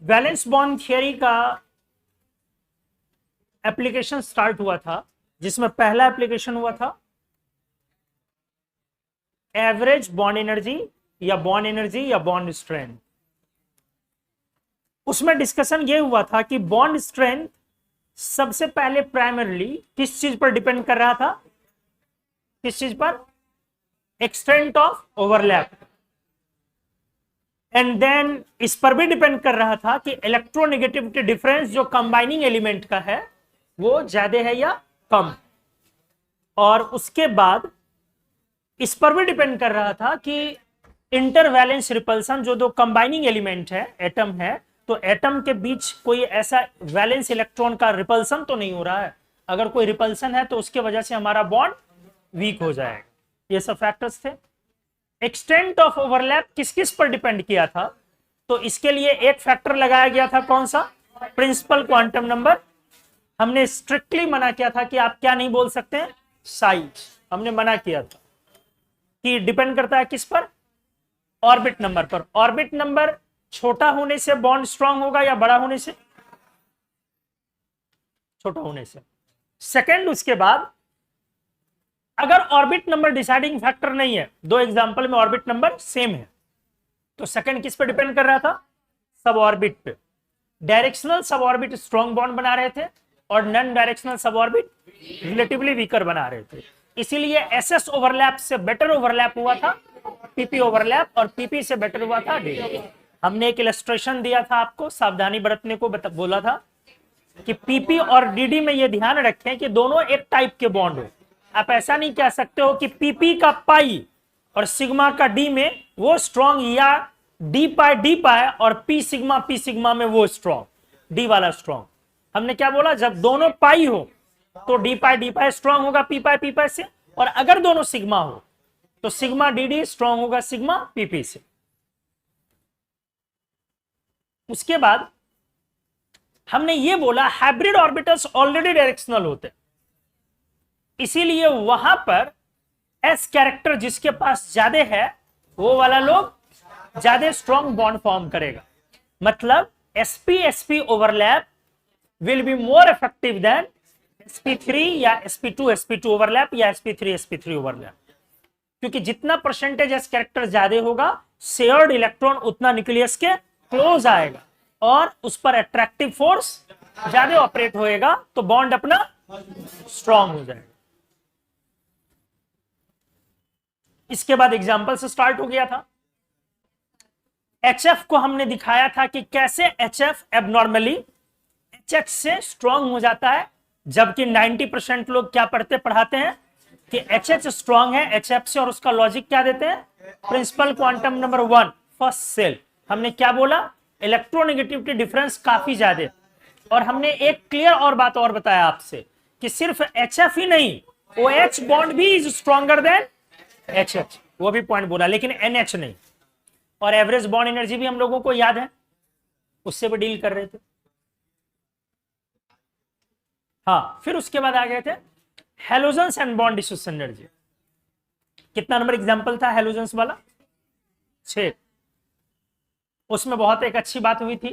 Valence bond theory का application start हुआ था, जिसमें पहला एप्लीकेशन हुआ था एवरेज बॉन्ड एनर्जी या बॉन्ड स्ट्रेंथ। उसमें डिस्कशन ये हुआ था कि बॉन्ड स्ट्रेंथ सबसे पहले प्राइमरली किस चीज पर डिपेंड कर रहा था, किस चीज पर, extent of overlap, and then इस पर भी डिपेंड कर रहा था कि इलेक्ट्रोनेगेटिविटी डिफरेंस जो कंबाइनिंग एलिमेंट का है वो ज्यादा है या कम, और उसके बाद इस पर भी डिपेंड कर रहा था कि इंटरवैलेंस रिपल्सन जो दो कंबाइनिंग एलिमेंट है, एटम है, तो एटम के बीच कोई ऐसा वैलेंस इलेक्ट्रॉन का रिपल्सन तो नहीं हो रहा है। अगर कोई रिपल्सन है तो उसके वजह से हमारा बॉन्ड वीक हो जाएगा। ये सब फैक्टर्स थे। एक्सटेंट ऑफ ओवरलैप किस किस पर डिपेंड किया था, तो इसके लिए एक फैक्टर लगाया गया था, कौन सा, प्रिंसिपल क्वांटम नंबर। हमने स्ट्रिक्टली मना किया था कि आप क्या नहीं बोल सकते, साइज। हमने मना किया था कि डिपेंड करता है किस पर, ऑर्बिट नंबर पर। ऑर्बिट नंबर छोटा होने से बॉन्ड स्ट्रांग होगा या बड़ा होने से, छोटा होने से। सेकंड, उसके बाद अगर ऑर्बिट नंबर डिसाइडिंग फैक्टर नहीं है, दो एग्जांपल में ऑर्बिट नंबर सेम है, तो सेकंड किस पे डिपेंड कर रहा था, सब ऑर्बिट पे। डायरेक्शनल सब ऑर्बिट स्ट्रॉन्ग बॉन्ड बना रहे थे और नॉन डायरेक्शनल सब ऑर्बिट रिलेटिवली वीकर बना रहे थे। इसीलिए एसएस ओवरलैप से बेटर ओवरलैप हुआ था पीपी ओवरलैप, और पीपी से बेटर हुआ था डी। हमने एक इलस्ट्रेशन दिया था आपको, सावधानी बरतने को बोला था कि पीपी और डीडी में ये ध्यान रखें कि दोनों एक टाइप के बॉन्ड हो। आप ऐसा नहीं कह सकते हो कि पीपी का पाई और सिग्मा का डी में वो स्ट्रॉन्ग, या डी पाई और पी सिग्मा में वो स्ट्रॉन्ग, डी वाला स्ट्रॉन्ग। हमने क्या बोला, जब दोनों पाई हो तो डी पाई स्ट्रॉन्ग होगा पी पाई से, और अगर दोनों सिग्मा हो तो सिग्मा डी स्ट्रॉन्ग होगा सिग्मा पीपी से। उसके बाद हमने ये बोला हाइब्रिड ऑर्बिटल्स ऑलरेडी डायरेक्शनल होते, इसीलिए वहां पर एस कैरेक्टर जिसके पास ज्यादा है वो वाला लोग ज्यादा स्ट्रॉन्ग बॉन्ड फॉर्म करेगा। मतलब sp overlap will be more effective than sp3 या sp2 ओवरलैप या sp3 ओवरलैप, क्योंकि जितना परसेंटेज एस कैरेक्टर ज्यादा होगा शेयर्ड इलेक्ट्रॉन उतना न्यूक्लियस के क्लोज आएगा और उस पर अट्रैक्टिव फोर्स ज्यादा ऑपरेट होएगा, तो बॉन्ड अपना स्ट्रॉन्ग हो जाएगा। इसके बाद एग्जांपल से स्टार्ट हो गया था। HF को हमने दिखाया था कि कैसे HF एबनॉर्मली HH से स्ट्रॉन्ग हो जाता है, जबकि 90% लोग क्या पढ़ाते हैं कि HH स्ट्रॉन्ग है HF से, और उसका लॉजिक क्या देते हैं, principal quantum number 1 first shell. हमने क्या बोला, इलेक्ट्रोनेगेटिविटी डिफरेंस काफी ज्यादा, और हमने एक क्लियर और बात और बताया आपसे कि सिर्फ HF ही नहीं, OH बॉन्ड भी इज स्ट्रॉन्गर देन HH, वो भी पॉइंट बोला, लेकिन NH नहीं। और एवरेज बॉन्ड एनर्जी भी हम लोगों को याद है, उससे भी डील कर रहे थे। हाँ, फिर उसके बाद आ गए थे halogens and bond distribution energy. कितना नंबर एग्जांपल था हेलोजेंस वाला, 6। उसमें बहुत एक अच्छी बात हुई थी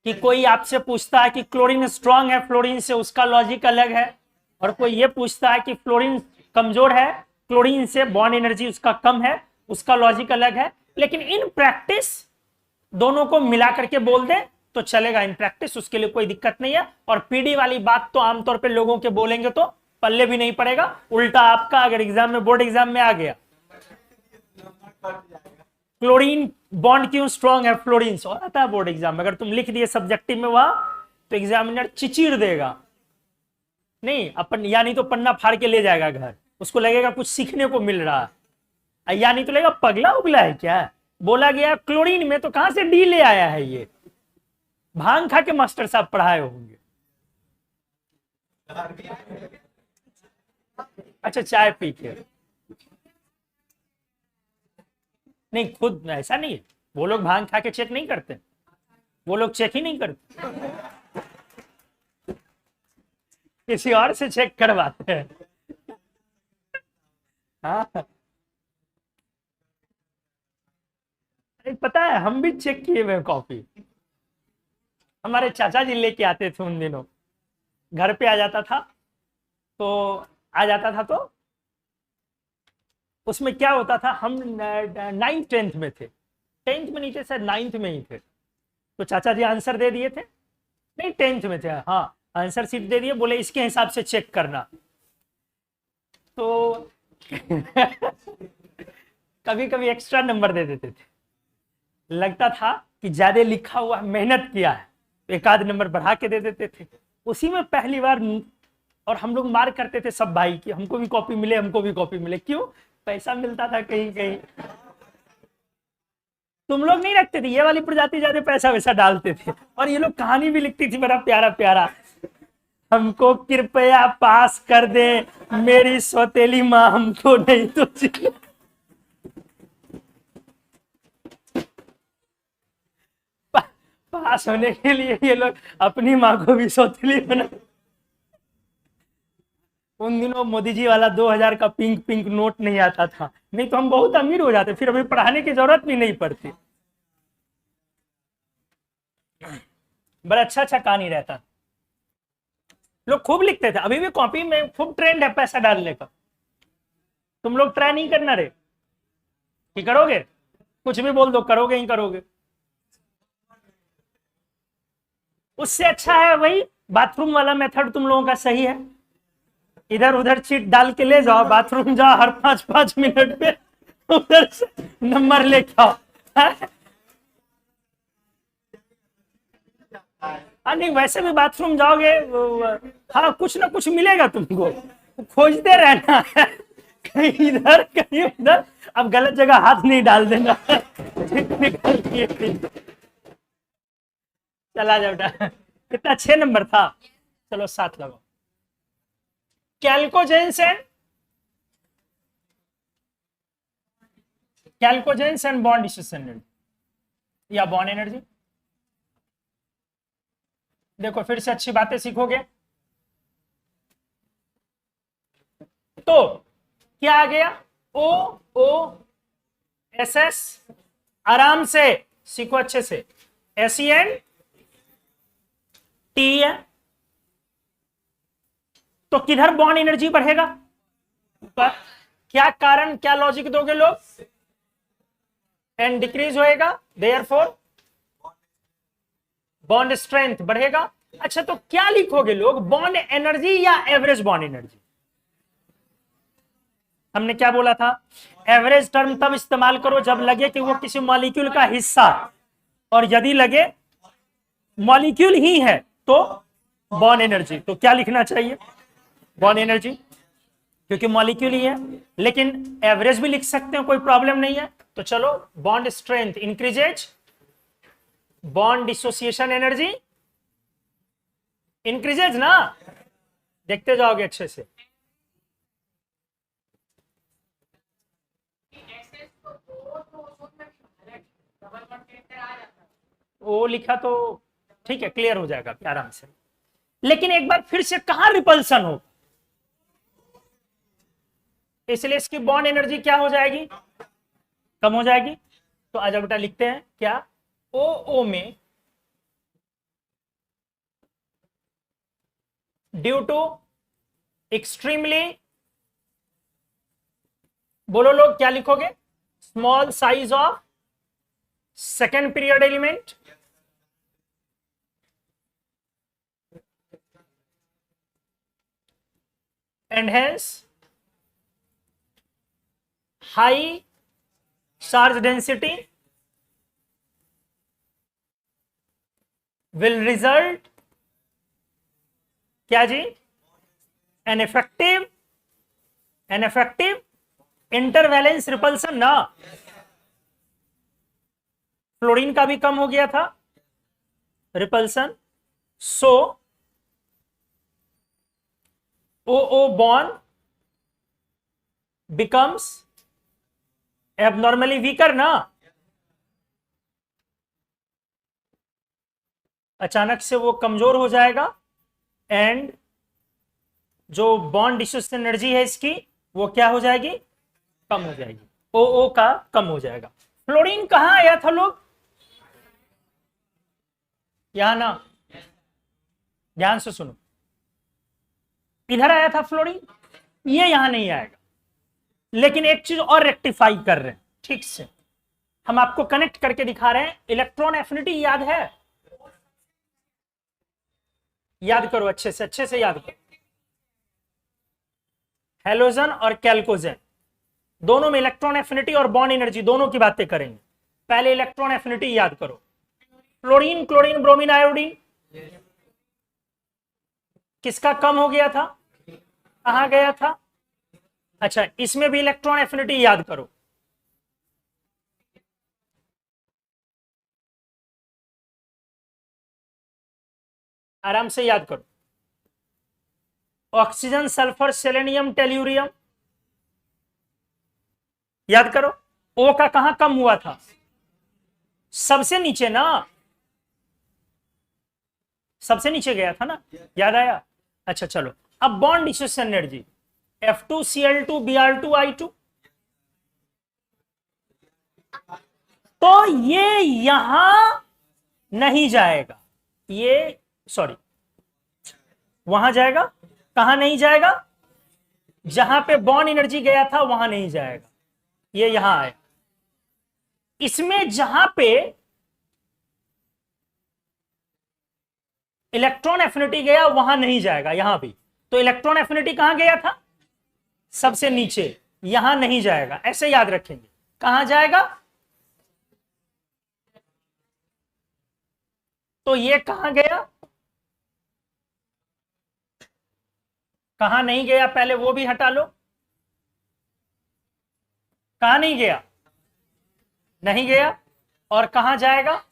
कि कोई आपसे पूछता है कि क्लोरीन स्ट्रांग है फ्लोरीन से, उसका लॉजिक अलग है, और कोई ये पूछता है कि फ्लोरीन कमजोर है क्लोरीन से, बॉन्ड एनर्जी उसका कम है, उसका लॉजिक अलग है। लेकिन इन प्रैक्टिस दोनों को मिला करके बोल दे तो चलेगा, इन प्रैक्टिस उसके लिए कोई दिक्कत नहीं है। और पीडी वाली बात तो आमतौर पे लोगों के बोलेंगे तो पल्ले भी नहीं पड़ेगा, उल्टा आपका अगर एग्जाम में, बोर्ड एग्जाम में आ गया क्लोरीन बॉन्ड क्यों स्ट्रॉन्ग है फ्लोरीन से, और आता है बोर्ड एग्जाम में, अगर तुम लिख दिए सब्जेक्टिव में वहां तो एग्जामिनर चिचीर देगा, नहीं अपन, या नहीं तो पन्ना फाड़ के ले जाएगा घर, उसको लगेगा कुछ सीखने को मिल रहा है, या नहीं तो लगेगा पगला उगला है क्या, बोला गया क्लोरीन में तो कहां से डी ले आया है, ये भांग खा के मास्टर साहब पढ़ाए होंगे। अच्छा, चाय पी के, नहीं खुद ऐसा नहीं है, वो लोग भांग खा के चेक नहीं करते, वो लोग चेक ही नहीं करते, किसी और से चेक करवाते हैं। हाँ, पता है हम भी चेक किए हुए कॉफी, हमारे चाचा जी लेके आते थे उन दिनों, घर पे आ जाता था तो उसमें क्या होता था, हम 9th 10th में थे, 10th में नहीं थे शायद, 9th में ही थे। तो चाचा जी आंसर दे दिए थे, नहीं 10th में थे, हाँ आंसर शीट दे दिए, बोले इसके हिसाब से चेक करना। तो कभी कभी एक्स्ट्रा नंबर दे देते थे, लगता था कि ज्यादा लिखा हुआ मेहनत किया है, एक आध नंबर बढ़ा के दे देते थे। उसी में पहली बार, और हम लोग मार करते थे सब भाई कि हमको भी कॉपी मिले, हमको भी कॉपी मिले। क्यों? पैसा मिलता था कहीं कहीं। तुम लोग नहीं रखते थे ये वाली प्रजाति, ज्यादा पैसा वैसा डालते थे, और ये लोग कहानी भी लिखती थी बड़ा प्यारा प्यारा, हमको कृपया पास कर दे मेरी सौतेली माँ, हमको नहीं तो पास होने के लिए ये लोग अपनी माँ को भी सौतेली बना। उन दिनों मोदी जी वाला 2000 का पिंक पिंक नोट नहीं आता था, नहीं तो हम बहुत अमीर हो जाते, फिर हमें पढ़ाने की जरूरत भी नहीं पड़ती। बड़ा अच्छा अच्छा कहानी रहता, लोग खूब लिखते थे। अभी भी कॉपी में खूब ट्रेंड है पैसा डालने का। तुम लोग ट्राई नहीं करना रे कि करोगे? कुछ भी बोल दो, करोगे ही करोगे। उससे अच्छा है वही बाथरूम वाला मेथड तुम लोगों का सही है, इधर उधर चीट डाल के ले जाओ, बाथरूम जाओ, हर 5-5 मिनट पे उधर से नंबर लेके आओ। नहीं वैसे भी बाथरूम जाओगे, हाँ कुछ ना कुछ मिलेगा तुमको, खोजते रहना है, कहीं इधर कहीं उधर। अब गलत जगह हाथ नहीं डाल देना। चला जाओ बेटा। कितना? 6 नंबर था, चलो 7 लगाओ। कैल्कोजेंस एंड बॉन्ड डिस्ट्रीब्यूशन या बॉन्ड एनर्जी। देखो फिर से अच्छी बातें सीखोगे। तो क्या आ गया? ओ ओ एस एस, आराम से सीखो अच्छे से, SEN टी है, तो किधर बॉन्ड एनर्जी बढ़ेगा? ऊपर। क्या कारण, क्या लॉजिक दोगे लोग? एंड डिक्रीज होएगा, देयरफॉर बॉन्ड स्ट्रेंथ बढ़ेगा। अच्छा तो क्या लिखोगे लोग, बॉन्ड एनर्जी या एवरेज बॉन्ड एनर्जी? हमने क्या बोला था? एवरेज टर्म तब इस्तेमाल करो जब लगे कि वो किसी मॉलिक्यूल का हिस्सा, और यदि लगे मॉलिक्यूल ही है तो बॉन्ड एनर्जी। तो क्या लिखना चाहिए? बॉन्ड एनर्जी, क्योंकि मॉलिक्यूल ही है। लेकिन एवरेज भी लिख सकते हैं, कोई प्रॉब्लम नहीं है। तो चलो bond strength increases, bond dissociation energy increases ना, देखते जाओगे अच्छे से। वो लिखा तो ठीक है, क्लियर हो जाएगा आराम से। लेकिन एक बार फिर से कहां रिपल्सन हो, इसलिए इसकी बॉन्ड एनर्जी क्या हो जाएगी? कम हो जाएगी। तो आज बेटा लिखते हैं क्या? ओ में ड्यू टू एक्सट्रीमली, बोलो लोग क्या लिखोगे? Small size of second period element, and hence high charge density will result क्या जी? an effective intervalence repulsion ना। फ्लोरीन का भी कम हो गया था रिपल्सन, सो OO bond becomes abnormally weaker ना, अचानक से वो कमजोर हो जाएगा। एंड जो बॉन्ड डिसोसिएशन एनर्जी है इसकी वो क्या हो जाएगी? कम हो जाएगी, OO का कम हो जाएगा। फ्लोरीन कहां आया था लोग? यहां ना, ध्यान से सुनो, इधर आया था फ्लोरीन, ये यहां नहीं आएगा, लेकिन एक चीज और रेक्टिफाई कर रहे हैं ठीक से, हम आपको कनेक्ट करके दिखा रहे हैं। इलेक्ट्रॉन एफिनिटी याद है? याद करो, अच्छे से याद करो। हैलोजन और कैल्कोजेन दोनों में इलेक्ट्रॉन एफिनिटी और बॉन्ड एनर्जी दोनों की बातें करेंगे। पहले इलेक्ट्रॉन एफिनिटी याद करो। फ्लोरीन, क्लोरीन, ब्रोमीन, आयोडीन किसका कम हो गया था, कहां गया था? अच्छा, इसमें भी इलेक्ट्रॉन एफिनिटी याद करो। आराम से याद करो। ऑक्सीजन, सल्फर, सेलेनियम, टेल्यूरियम याद करो। ओ का कहां कम हुआ था? सबसे नीचे ना, सबसे नीचे गया था ना, याद आया? अच्छा चलो, अब बॉन्ड डिसोसिएशन एनर्जी F2Cl2Br2I2, तो ये यहां नहीं जाएगा, ये सॉरी वहां जाएगा। कहां नहीं जाएगा? जहां पे बॉन्ड एनर्जी गया था वहां नहीं जाएगा, ये यहां आए। इसमें जहां पे इलेक्ट्रॉन एफिनिटी गया वहां नहीं जाएगा, यहां भी। तो इलेक्ट्रॉन एफिनिटी कहां गया था? सबसे नीचे, यहां नहीं जाएगा, ऐसे याद रखेंगे। कहां जाएगा? तो ये कहां गया, कहां नहीं गया, पहले वो भी हटा लो। कहां नहीं गया? नहीं गया। और कहां जाएगा?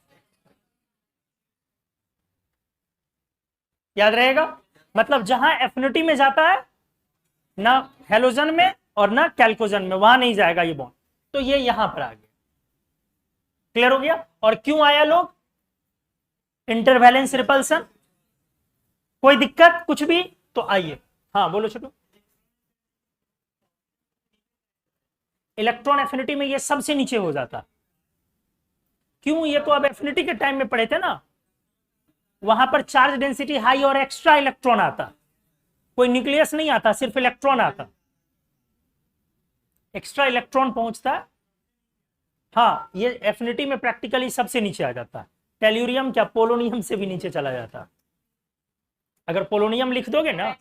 याद रहेगा, मतलब जहां एफिनिटी में जाता है, ना हेलोजन में और ना कैल्कोजन में, वहां नहीं जाएगा ये बॉन्ड। तो ये यहां पर आ गया। क्लियर हो गया? और क्यों आया लोग? इंटरवैलेंस रिपल्सन। कोई दिक्कत कुछ भी तो आइए। हाँ बोलो छोटू। इलेक्ट्रॉन एफिनिटी में ये सबसे नीचे हो जाता। क्यों? ये तो अब एफिनिटी के टाइम में पढ़े थे ना, वहां पर चार्ज डेंसिटी हाई और एक्स्ट्रा इलेक्ट्रॉन आता, कोई न्यूक्लियस नहीं आता, सिर्फ इलेक्ट्रॉन आता, एक्स्ट्रा इलेक्ट्रॉन पहुंचता है। हाँ, ये एफिनिटी में प्रैक्टिकली सबसे नीचे आ जाता है। टेल्यूरियम क्या, पोलोनियम से भी नीचे चला जाता। अगर पोलोनियम लिख दोगे ना,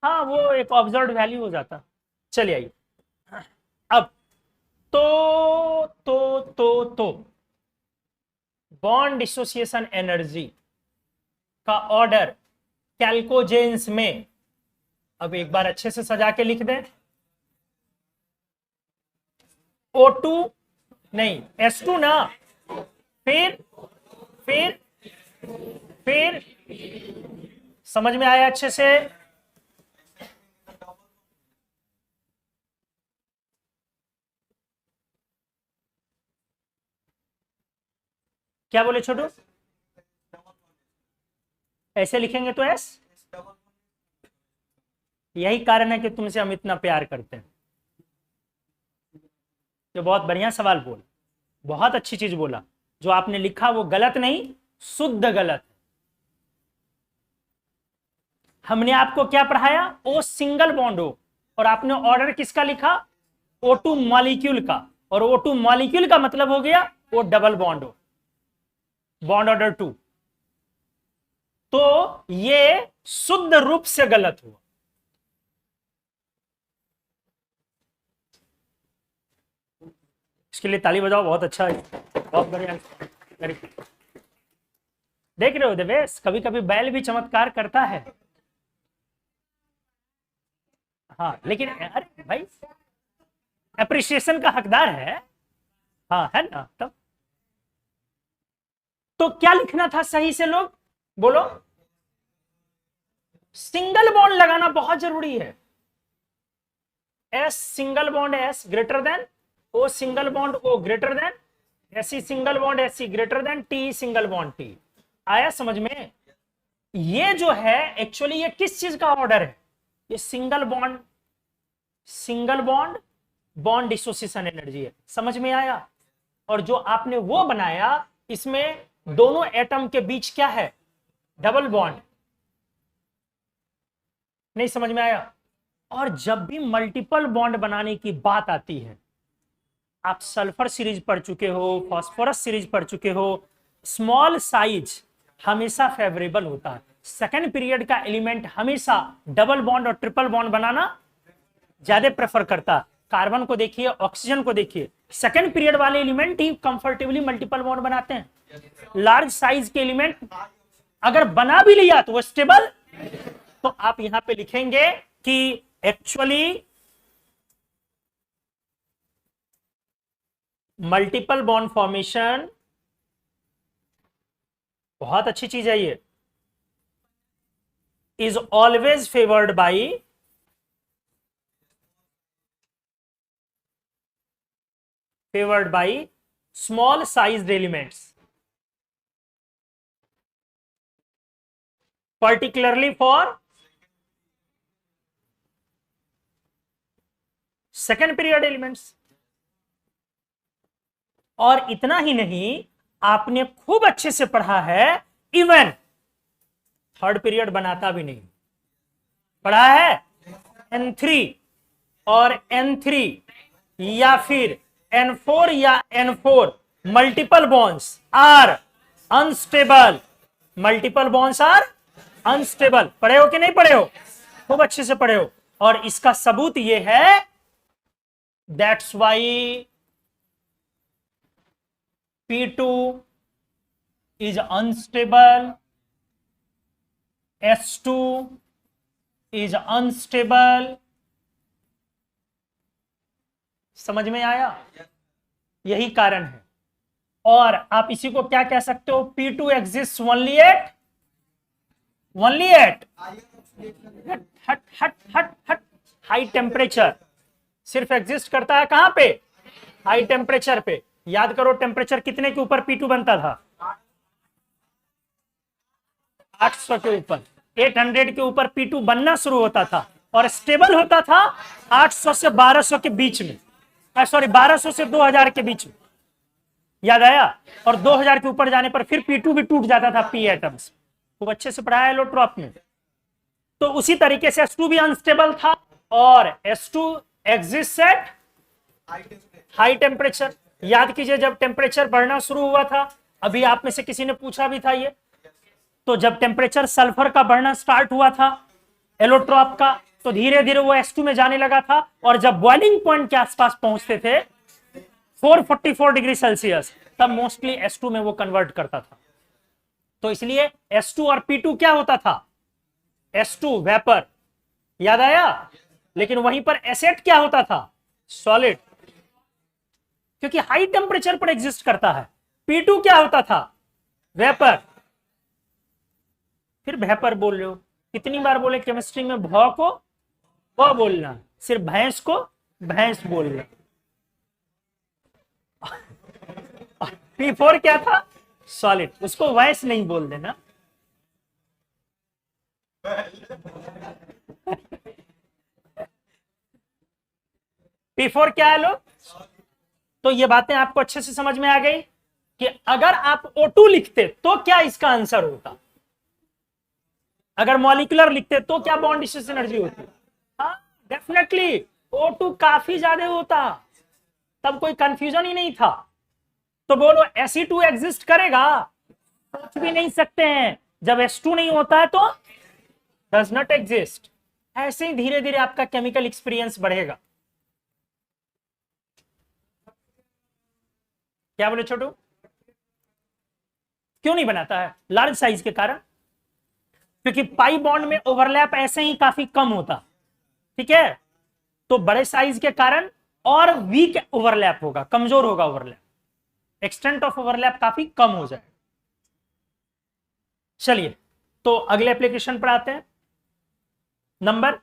हाँ वो एक ऑब्जर्व्ड वैल्यू हो जाता। चलिए आइए अब, तो बॉन्ड डिसोसिएशन एनर्जी का ऑर्डर कैल्कोजेन्स में, अब एक बार अच्छे से सजा के लिख दें। O2 नहीं, S2 ना, फिर समझ में आया अच्छे से? क्या बोले छोटू? ऐसे लिखेंगे तो S। यही कारण है कि तुमसे हम इतना प्यार करते हैं। तो बहुत बढ़िया सवाल बोला, बहुत अच्छी चीज बोला। जो आपने लिखा वो गलत नहीं, शुद्ध गलत। हमने आपको क्या पढ़ाया? ओ सिंगल बॉन्ड हो, और आपने ऑर्डर किसका लिखा? O2 मॉलिक्यूल का, और O2 मॉलिक्यूल का मतलब हो गया ओ डबल बॉन्ड हो, बॉन्ड ऑर्डर 2। तो ये शुद्ध रूप से गलत हुआ। इसके लिए ताली बजाओ, बहुत अच्छा है, बहुत बढ़िया। देख रहे हो देवेश, कभी कभी बैल भी चमत्कार करता है। हाँ लेकिन अरे भाई, एप्रिसिएशन का हकदार है। हाँ है ना। तब तो क्या लिखना था सही से, लोग बोलो? सिंगल बॉन्ड लगाना बहुत जरूरी है। S single bond S greater than O single bond O greater than S single bond S greater than T single bond T. आया समझ में? ये जो है एक्चुअली ये किस चीज का ऑर्डर है? ये single bond bond dissociation energy है। समझ में आया? और जो आपने वो बनाया, इसमें दोनों एटम के बीच क्या है? डबल बॉन्ड, नहीं समझ में आया? और जब भी मल्टीपल बॉन्ड बनाने की बात आती है, आप सल्फर सीरीज पढ़ चुके हो, फास्फोरस सीरीज पढ़ चुके हो, स्मॉल साइज हमेशा फेवरेबल होता है। सेकेंड पीरियड का एलिमेंट हमेशा डबल बॉन्ड और ट्रिपल बॉन्ड बनाना ज्यादा प्रेफर करता है। कार्बन को देखिए, ऑक्सीजन को देखिए, सेकेंड पीरियड वाले एलिमेंट ही कंफर्टेबली मल्टीपल बॉन्ड बनाते हैं। लार्ज साइज के एलिमेंट अगर बना भी लिया तो वो स्टेबल, तो आप यहां पे लिखेंगे कि एक्चुअली मल्टीपल बॉन्ड फॉर्मेशन बहुत अच्छी चीज है, ये is always favoured by small sized elements, particularly for second period elements. और इतना ही नहीं, आपने खूब अच्छे से पढ़ा है, इवन थर्ड पीरियड बनाता भी नहीं, पढ़ा है N3 और N3 या फिर N4 या N4 multiple bonds are unstable, multiple bonds are unstable. पढ़े हो कि नहीं पढ़े हो? खूब अच्छे से पढ़े हो। और इसका सबूत यह है, that's why P2 is unstable, S2 is unstable। समझ में आया? यही कारण है। और आप इसी को क्या कह सकते हो? P2 exists only at हट हट हट हट हाई टेम्परेचर, सिर्फ एग्जिस्ट करता है कहां पे? हाई टेम्परेचर पे। याद करो, टेम्परेचर कितने के ऊपर P2 बनता था? 800 के ऊपर, 800 के ऊपर P2 बनना शुरू होता था और स्टेबल होता था 800 से 1200 के बीच में, सॉरी 1200 से 2000 के बीच में। याद आया? और 2000 के ऊपर जाने पर फिर P2 भी टूट जाता था P एटम्स। खूब अच्छे से पढ़ाया एलोट्रॉप में। तो उसी तरीके से S2 भी अनस्टेबल था और S2 exist at high temperature. याद कीजिए, जब टेम्परेचर बढ़ना शुरू हुआ था, अभी आप में से किसी ने पूछा भी था ये, तो जब टेम्परेचर सल्फर का बढ़ना स्टार्ट हुआ था एलोट्रॉप का, तो धीरे धीरे वो S2 में जाने लगा था। और जब बॉइलिंग पॉइंट के आसपास पहुंचते थे 444 डिग्री सेल्सियस, तब मोस्टली S2 में वो कन्वर्ट करता था। तो इसलिए S2 और P2 क्या होता था? S2 वेपर, याद आया? लेकिन वहीं पर एसेट क्या होता था? सॉलिड, क्योंकि हाई टेम्परेचर पर एग्जिस्ट करता है। P2 क्या होता था? वेपर। फिर वेपर बोल रहे हो, कितनी बार बोले केमिस्ट्री में? भ को ब बोलना, सिर्फ भैंस को भैंस बोलना। P4 क्या था? सॉलिड, उसको वैस नहीं बोल देना। P4 क्या है लोग? तो ये बातें आपको अच्छे से समझ में आ गई कि अगर आप O2 लिखते तो क्या इसका आंसर होता, अगर मॉलिक्यूलर लिखते तो क्या बॉन्ड डिस्टेंस एनर्जी होती? हाँ, डेफिनेटली O2 काफी ज्यादा होता, तब कोई कंफ्यूजन ही नहीं था। तो बोलो Fe2 एग्जिस्ट करेगा? सोच भी नहीं सकते हैं। जब S2 नहीं होता है तो डज नॉट एग्जिस्ट। ऐसे ही धीरे धीरे आपका केमिकल एक्सपीरियंस बढ़ेगा। क्या बोले छोटू? क्यों नहीं बनाता है? लार्ज साइज के कारण, क्योंकि पाई बॉन्ड में ओवरलैप ऐसे ही काफी कम होता, ठीक है? तो बड़े साइज के कारण और वीक ओवरलैप होगा, कमजोर होगा ओवरलैप, एक्सटेंट ऑफ ओवरलैप काफी कम हो जाए। चलिए, तो अगले एप्लीकेशन पर आते हैं। नंबर,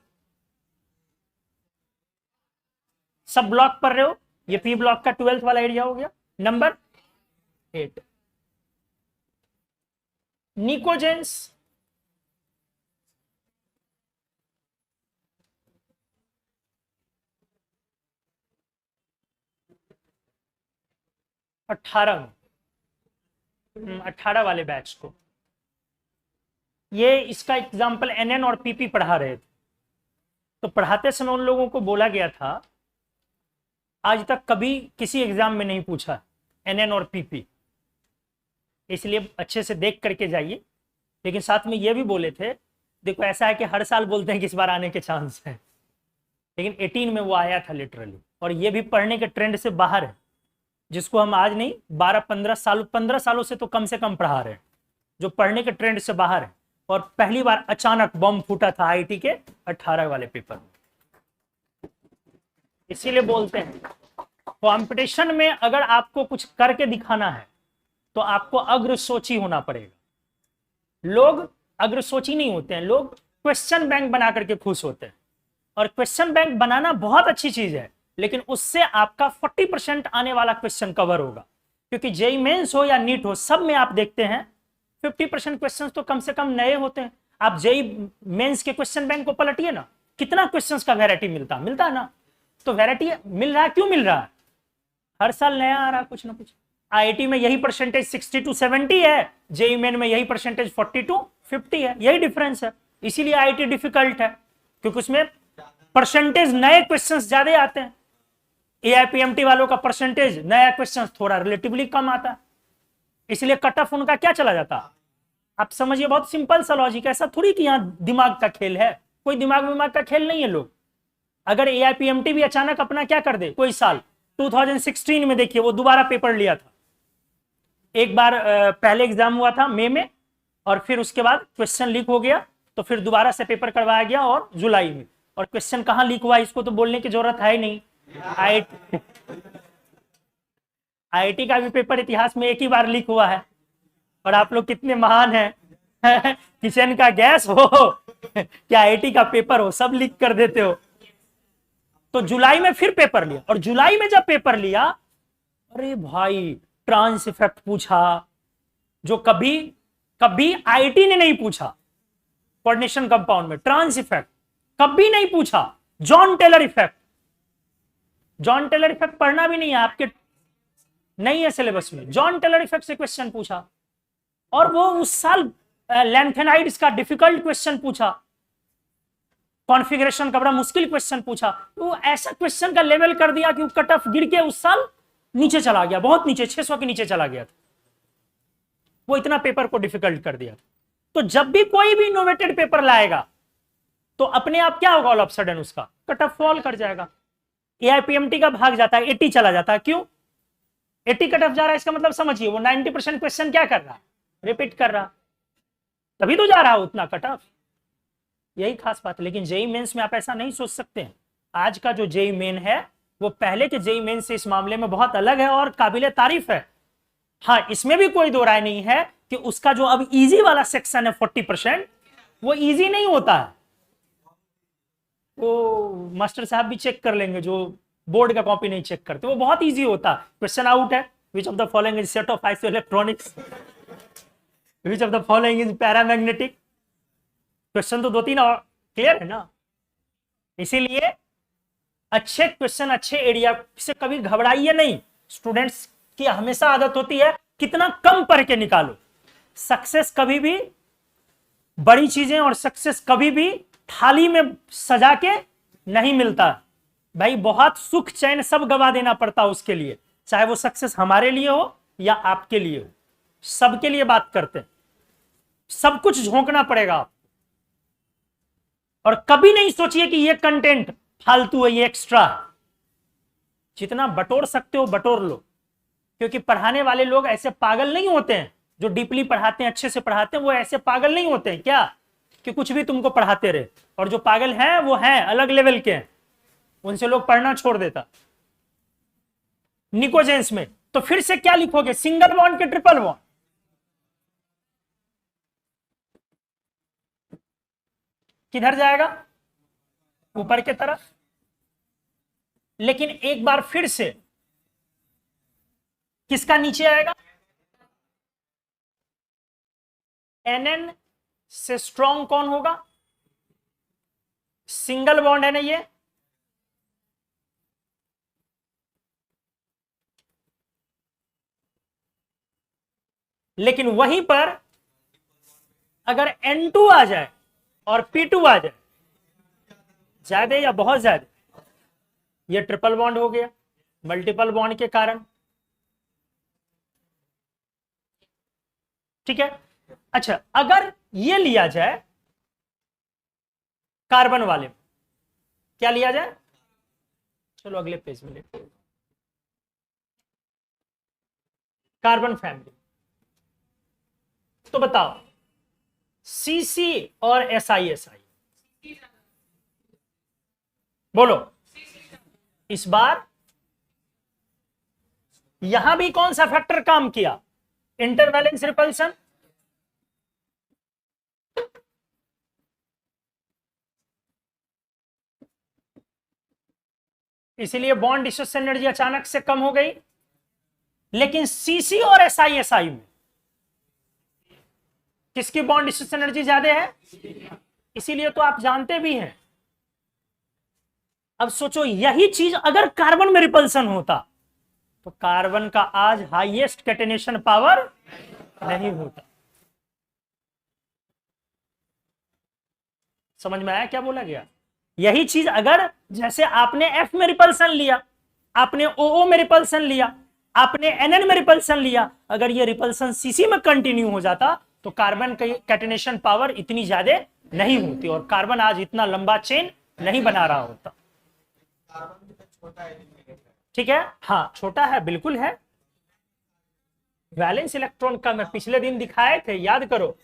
सब ब्लॉक पढ़ रहे हो? ये पी ब्लॉक का 12th वाला एरिया हो गया। Number 8, pnictogens. अठारह वाले बैच को ये इसका एग्जाम्पल एनएन और पीपी पढ़ा रहे थे, तो पढ़ाते समय उन लोगों को बोला गया था आज तक कभी किसी एग्जाम में नहीं पूछा एनएन और पीपी, इसलिए अच्छे से देख करके जाइए। लेकिन साथ में ये भी बोले थे देखो ऐसा है कि हर साल बोलते हैं कि इस बार आने के चांस है, लेकिन 18 में वो आया था लिटरली, और ये भी पढ़ने के ट्रेंड से बाहर है, जिसको हम आज नहीं 15 सालों से तो कम पढ़ा रहे हैं, जो पढ़ने के ट्रेंड से बाहर है। और पहली बार अचानक बम फूटा था आईटी के 18 वाले पेपर में। इसीलिए बोलते हैं कंपटीशन में अगर आपको कुछ करके दिखाना है तो आपको अग्रसोची होना पड़ेगा। लोग अग्रसोची नहीं होते हैं, लोग क्वेश्चन बैंक बना करके खुश होते हैं, और क्वेश्चन बैंक बनाना बहुत अच्छी चीज है, लेकिन उससे आपका 40% आने वाला क्वेश्चन कवर होगा। क्योंकि जेईई मेंस हो या नीट हो, सब में आप देखते हैं 50% क्वेश्चन तो कम से कम नए होते हैं। आप जेईई मेंस के क्वेश्चन बैंक को पलटिए ना, कितना क्वेश्चन का वैरायटी मिलता है ना। तो वैरायटी मिल रहा है, क्यों मिल रहा है? हर साल नया आ रहा कुछ ना कुछ। आईआईटी में यही परसेंटेज 60 to 70 है, जेईई मेन में यही परसेंटेज 40 to 50 है, यही डिफरेंस है। इसीलिए आईआईटी डिफिकल्ट है, क्योंकि उसमें परसेंटेज नए क्वेश्चंस ज्यादा आते हैं। एआईपीएमटी वालों का परसेंटेज नया क्वेश्चन थोड़ा रिलेटिवली कम आता है, इसलिए कट ऑफ उनका क्या चला जाता है। आप समझिए, बहुत सिंपल सा लॉजिक, ऐसा थोड़ी कि यहाँ दिमाग का खेल है, कोई दिमाग का खेल नहीं है। लोग अगर एआईपीएमटी भी अचानक अपना क्या कर दे कोई साल, 2016 में देखिए वो दोबारा पेपर लिया था। एक बार पहले एग्जाम हुआ था मई में, और फिर उसके बाद क्वेश्चन लीक हो गया, तो फिर दोबारा से पेपर करवाया गया और जुलाई में। और क्वेश्चन कहां लीक हुआ इसको तो बोलने की जरूरत है ही नहीं। आईआईटी का भी पेपर इतिहास में एक ही बार लीक हुआ है, और आप लोग कितने महान हैं किचन का गैस हो क्या आईआईटी का पेपर हो, सब लीक कर देते हो। तो जुलाई में फिर पेपर लिया, और जुलाई में जब पेपर लिया, अरे भाई ट्रांस इफेक्ट पूछा, जो कभी कभी आईआईटी ने नहीं पूछा। कोऑर्डिनेशन कंपाउंड में ट्रांस इफेक्ट कभी नहीं पूछा। जॉन टेलर इफेक्ट पढ़ना भी नहीं है आपके, नहीं है सिलेबस में। जॉन टेलर इफेक्ट से क्वेश्चन पूछा, और वो उस साल लैंथेनाइड्स का डिफिकल्ट क्वेश्चन पूछा, कॉन्फ़िगरेशन का बड़ा मुश्किल क्वेश्चन पूछा। वो ऐसा क्वेश्चन का लेवल कर दिया कि कट ऑफ गिर के उस साल नीचे चला गया, बहुत नीचे, 600 के नीचे चला गया था। वो इतना पेपर को डिफिकल्ट कर दिया। तो जब भी कोई भी इनोवेटेड पेपर लाएगा तो अपने आप क्या होगा, ऑल ऑफ सडन उसका कट ऑफ फॉल कर जाएगा। एआईपीएमटी का भाग जाता है, 80 चला जाता है। क्यों 80 कट ऑफ जा रहा है? इसका मतलब समझिए वो 90% क्वेश्चन क्या कर रहा है, रिपीट कर रहा, तभी तो जा रहा है उतना कट ऑफ। यही खास बात है। लेकिन जेईई मेंस में आप ऐसा नहीं सोच सकते हैं। आज का जो जेईई मेन है वो पहले के जेईई मेन से इस मामले में बहुत अलग है और काबिले तारीफ है। हाँ, इसमें भी कोई दो राय नहीं है कि उसका जो अब इजी वाला सेक्शन है 40%, वो इजी नहीं होता है। वो मास्टर साहब भी चेक कर लेंगे जो बोर्ड का कॉपी नहीं चेक करते, वो बहुत इजी होता। क्वेश्चन आउट है, which of the following is set of isoelectronics, which of the following is paramagnetic. Question तो 2-3 और क्लियर है ना। इसीलिए अच्छे क्वेश्चन, अच्छे एरिया से कभी घबराइए नहीं। स्टूडेंट्स की हमेशा आदत होती है कितना कम पढ़ के निकालो। सक्सेस कभी भी बड़ी चीजें और सक्सेस कभी भी थाली में सजा के नहीं मिलता भाई। बहुत सुख चैन सब गवा देना पड़ता उसके लिए, चाहे वो सक्सेस हमारे लिए हो या आपके लिए हो। सबके लिए बात करते हैं, सब कुछ झोंकना पड़ेगा आपको। और कभी नहीं सोचिए कि ये कंटेंट फालतू है, ये एक्स्ट्रा है। जितना बटोर सकते हो बटोर लो, क्योंकि पढ़ाने वाले लोग ऐसे पागल नहीं होते हैं। जो डीपली पढ़ाते हैं, अच्छे से पढ़ाते हैं, वो ऐसे पागल नहीं होते हैं क्या कि कुछ भी तुमको पढ़ाते रहे। और जो पागल हैं वो हैं अलग लेवल के हैं, उनसे लोग पढ़ना छोड़ देता। निकोजेंस में तो फिर से क्या लिखोगे, सिंगल बॉन्ड के ट्रिपल बॉन्ड? किधर जाएगा, ऊपर की तरफ। लेकिन एक बार फिर से किसका नीचे आएगा, एनएन से स्ट्रॉन्ग कौन होगा, सिंगल बॉन्ड है ना ये। लेकिन वहीं पर अगर N2 आ जाए और P2 आ जाए, ज्यादा या बहुत ज्यादा, ये ट्रिपल बॉन्ड हो गया मल्टीपल बॉन्ड के कारण। ठीक है। अच्छा, अगर ये लिया जाए कार्बन वाले में, क्या लिया जाए, चलो अगले पेज में लेते हैं, कार्बन फैमिली। तो बताओ सीसी और SiSi, बोलो। इस बार यहां भी कौन सा फैक्टर काम किया, इंटरवैलेंस रिपल्सन। इसीलिए बॉन्ड डिस्ट्रीब्यूशन एनर्जी अचानक से कम हो गई। लेकिन सीसी और SiSi में किसकी बॉन्ड डिस्ट्रीब्यूशन एनर्जी ज्यादा है, इसीलिए तो आप जानते भी हैं। अब सोचो यही चीज अगर कार्बन में रिपल्सन होता तो कार्बन का आज हाईएस्ट कैटेनेशन पावर नहीं होता। समझ में आया क्या बोला गया। यही चीज अगर जैसे आपने F में रिपल्सन लिया, आपने OO में रिपल्सन लिया, आपने NN में रिपल्सन लिया, अगर ये रिपल्सन CC में कंटिन्यू हो जाता तो कार्बन की कैटेनेशन पावर इतनी ज्यादा नहीं होती और कार्बन आज इतना लंबा चेन नहीं बना रहा होता। ठीक है, हाँ छोटा है, बिल्कुल है। वैलेंस इलेक्ट्रॉन का मैं पिछले दिन दिखाए थे, याद करो।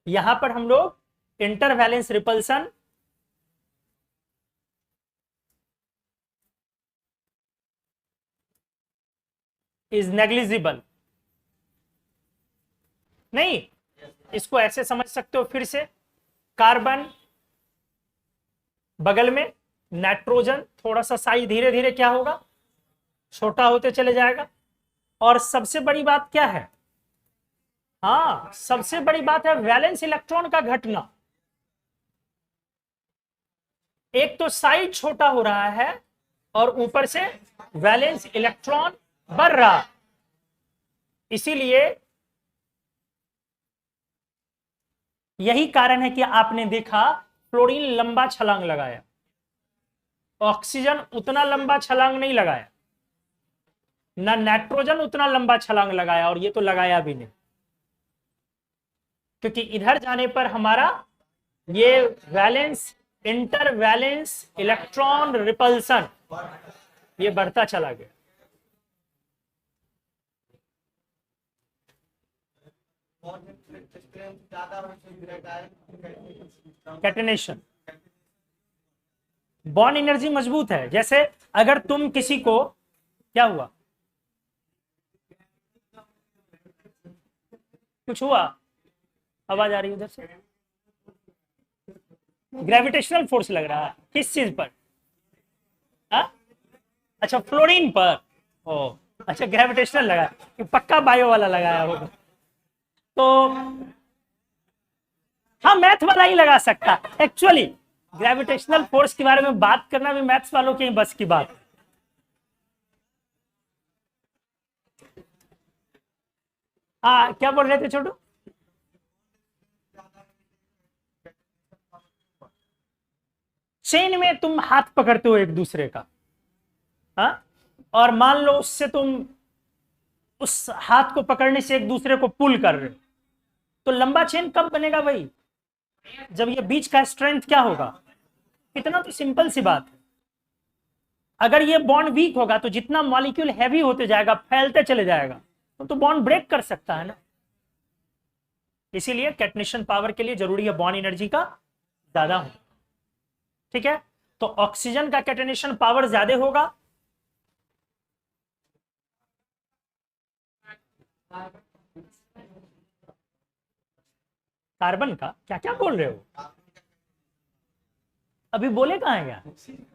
यहां पर हम लोग इंटरवैलेंस रिपल्सन इज नेग्लिजिबल, नहीं, इसको ऐसे समझ सकते हो फिर से, कार्बन बगल में, नाइट्रोजन थोड़ा सा साइज धीरे धीरे क्या होगा, छोटा होते चले जाएगा। और सबसे बड़ी बात क्या है, हाँ सबसे बड़ी बात है वैलेंस इलेक्ट्रॉन का घटना। एक तो साइज छोटा हो रहा है और ऊपर से वैलेंस इलेक्ट्रॉन बढ़ रहा, इसीलिए यही कारण है कि आपने देखा फ्लोरीन लंबा छलांग लगाया, ऑक्सीजन उतना लंबा छलांग नहीं लगाया, ना नाइट्रोजन उतना लंबा छलांग लगाया, और ये तो लगाया भी नहीं, क्योंकि इधर जाने पर हमारा ये वैलेंस इंटरवैलेंस इलेक्ट्रॉन रिपल्सन ये बढ़ता चला गया। कैटेनेशन, बॉन्ड एनर्जी मजबूत है। जैसे अगर तुम किसी को, क्या हुआ, कुछ हुआ, आवाज आ रही है उधर से, ग्रेविटेशनल फोर्स लग रहा है किस चीज पर, अच्छा फ्लोरीन पर, ओ अच्छा ग्रेविटेशनल लगा, पक्का बायो वाला लगाया होगा। तो हाँ मैथ वाला ही लगा सकता, एक्चुअली ग्रेविटेशनल फोर्स के बारे में बात करना भी मैथ्स वालों के बस की बात। हाँ क्या बोल रहे थे छोटू, चेन में तुम हाथ पकड़ते हो एक दूसरे का, हाँ, और मान लो उससे तुम उस हाथ को पकड़ने से एक दूसरे को पुल कर रहे हो, तो लंबा चेन कब बनेगा भाई, जब ये बीच का स्ट्रेंथ क्या होगा, इतना तो सिंपल सी बात है। अगर ये बॉन्ड वीक होगा तो जितना मॉलिक्यूल हैवी होते जाएगा, फैलते चले जाएगा, तो बॉन्ड ब्रेक कर सकता है ना। इसीलिए कैटनेशन पावर के लिए जरूरी है बॉन्ड एनर्जी का ज्यादा हो। ठीक है, तो ऑक्सीजन का कैटनेशन पावर ज्यादा होगा, कार्बन का, क्या क्या बोल रहे हो, अभी बोले कहां है,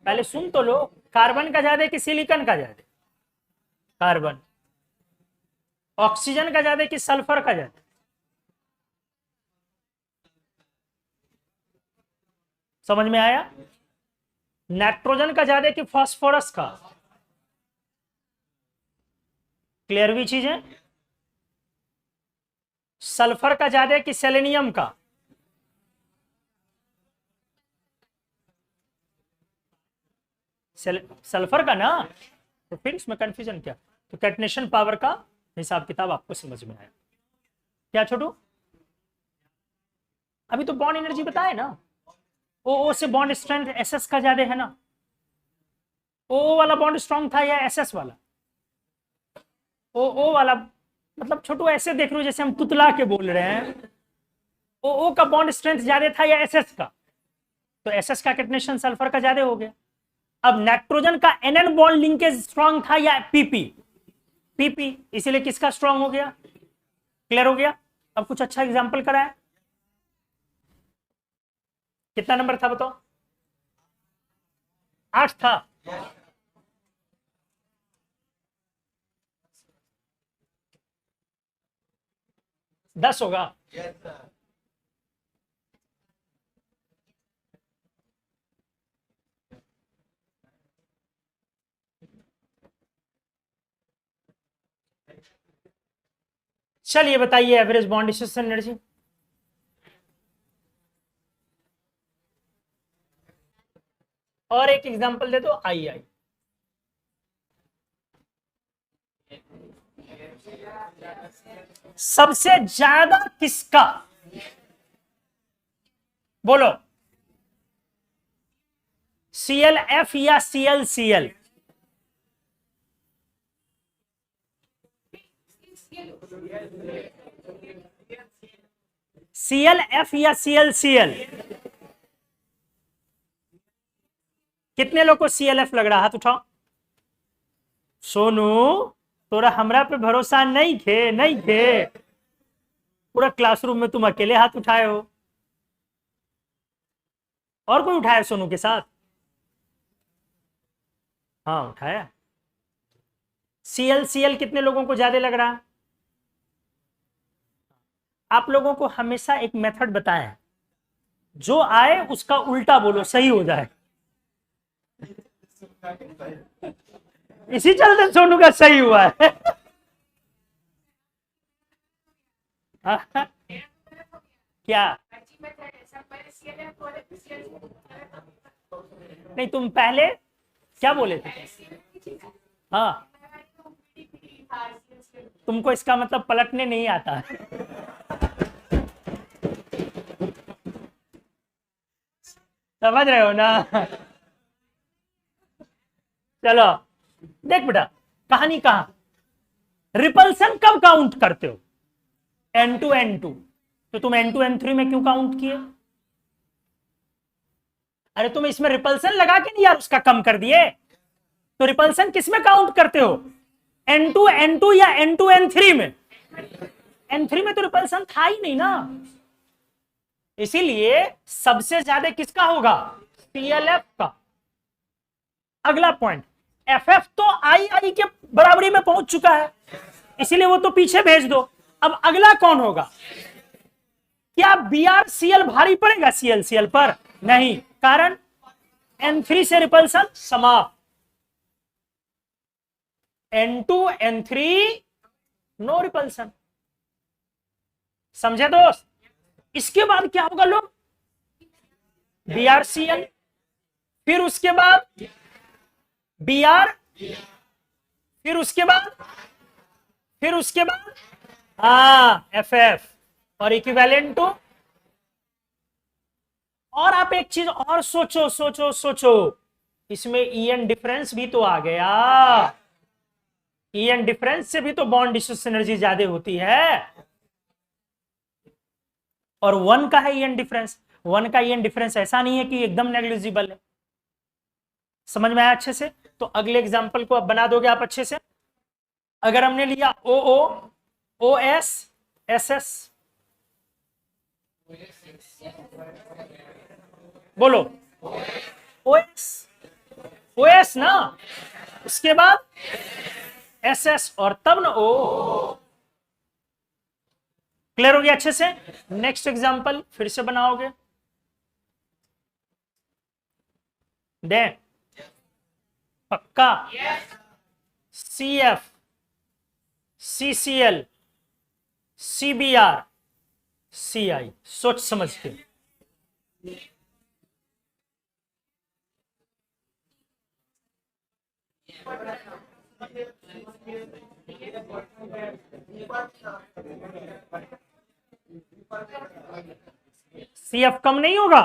पहले सुन तो लो। कार्बन का ज्यादा कि सिलिकॉन का ज्यादा, कार्बन, ऑक्सीजन का ज्यादा कि सल्फर का ज्यादा, समझ में आया, नाइट्रोजन का ज्यादा कि फास्फोरस का, क्लियर हुई चीजें, सल्फर का ज्यादा है कि सेलेनियम का? सल्फर का ना, तो फिर इसमें कंफ्यूजन क्या? तो कैटनेशन पावर का हिसाब किताब आपको समझ में आया क्या छोटू? अभी तो बॉन्ड एनर्जी बताए ना, ओ से बॉन्ड स्ट्रेंथ एसएस का ज्यादा है ना। ओ वाला बॉन्ड स्ट्रॉन्ग था या एसएस वाला? ओ वाला, मतलब छोटू ऐसे देख रहे हो जैसे हम तुतला के बोल रहे हैं। ओ का बॉन्ड स्ट्रेंथ ज्यादा था या एसएस का? तो एसएस का कैटनेशन सल्फर का ज्यादा हो गया। अब नाइट्रोजन का एनएन बॉन्ड लिंकेज स्ट्रॉन्ग था या पीपी? पीपी, इसीलिए किसका स्ट्रॉन्ग हो गया? क्लियर हो गया? अब कुछ अच्छा एग्जांपल कराए। कितना नंबर था बताओ? 8 था। दस होगा। चलिए बताइए एवरेज बॉन्ड डिस्ट्रीब्यूशन एनर्जी। और एक एग्जांपल दे दो, आई। सबसे ज्यादा किसका? बोलो, ClF या ClCl? ClF या ClCl? कितने लोग को ClF लग रहा? हाथ उठाओ। सोनू, तोरा हमरा पे भरोसा नहीं थे? नहीं थे? पूरा क्लासरूम में तुम अकेले हाथ उठाए हो। और कोई उठाया सोनू के साथ? हाँ उठाया। ClCl कितने लोगों को ज्यादा लग रहा? आप लोगों को हमेशा एक मेथड बताया है, जो आए उसका उल्टा बोलो, सही हो जाए। इसी चलते सोनू का सही हुआ है। क्या? नहीं, तुम पहले क्या बोले थे? हाँ, तुमको इसका मतलब पलटने नहीं आता है। समझ रहे हो ना? चलो देख बेटा, कहानी कहां, रिपल्सन कब काउंट करते हो? N2 N2, तो तुम N2 N3 में क्यों काउंट किए? अरे तुम इसमें रिपल्सन लगा के नहीं यार उसका कम कर दिए? तो रिपल्सन किस में काउंट करते हो? N2 N2 या N2 N3 में? N3 में तो रिपल्सन था ही नहीं ना, इसीलिए सबसे ज्यादा किसका होगा? ClF का। अगला पॉइंट, FF तो आई के बराबरी में पहुंच चुका है, इसीलिए वो तो पीछे भेज दो। अब अगला कौन होगा? क्या BrCl भारी पड़ेगा ClCl पर? नहीं, कारण N3 से रिपल्सन समाप्त। N2 N3 no repulsion. समझे दोस्त? इसके बाद क्या होगा लोग? BrCl, फिर उसके बाद Br, फिर उसके बाद FF, और इक्विवेलेंट टू। और आप एक चीज और सोचो, इसमें EN डिफरेंस भी तो आ गया। EN डिफरेंस से भी तो बॉन्ड डिस्ट्रीब्यूशन एनर्जी ज्यादा होती है, और 1 का है EN डिफरेंस। 1 का EN डिफरेंस ऐसा नहीं है कि एकदम नेग्लिजिबल है। समझ में आया अच्छे से? तो अगले एग्जांपल को अब बना दोगे आप अच्छे से। अगर हमने लिया OO OS SS, बोलो OS ना, उसके बाद SS और तब ना O। क्लियर हो गया अच्छे से? नेक्स्ट एग्जांपल फिर से बनाओगे, दे पक्का? CF CCl CBr CI, सोच समझ के। CF कम नहीं होगा,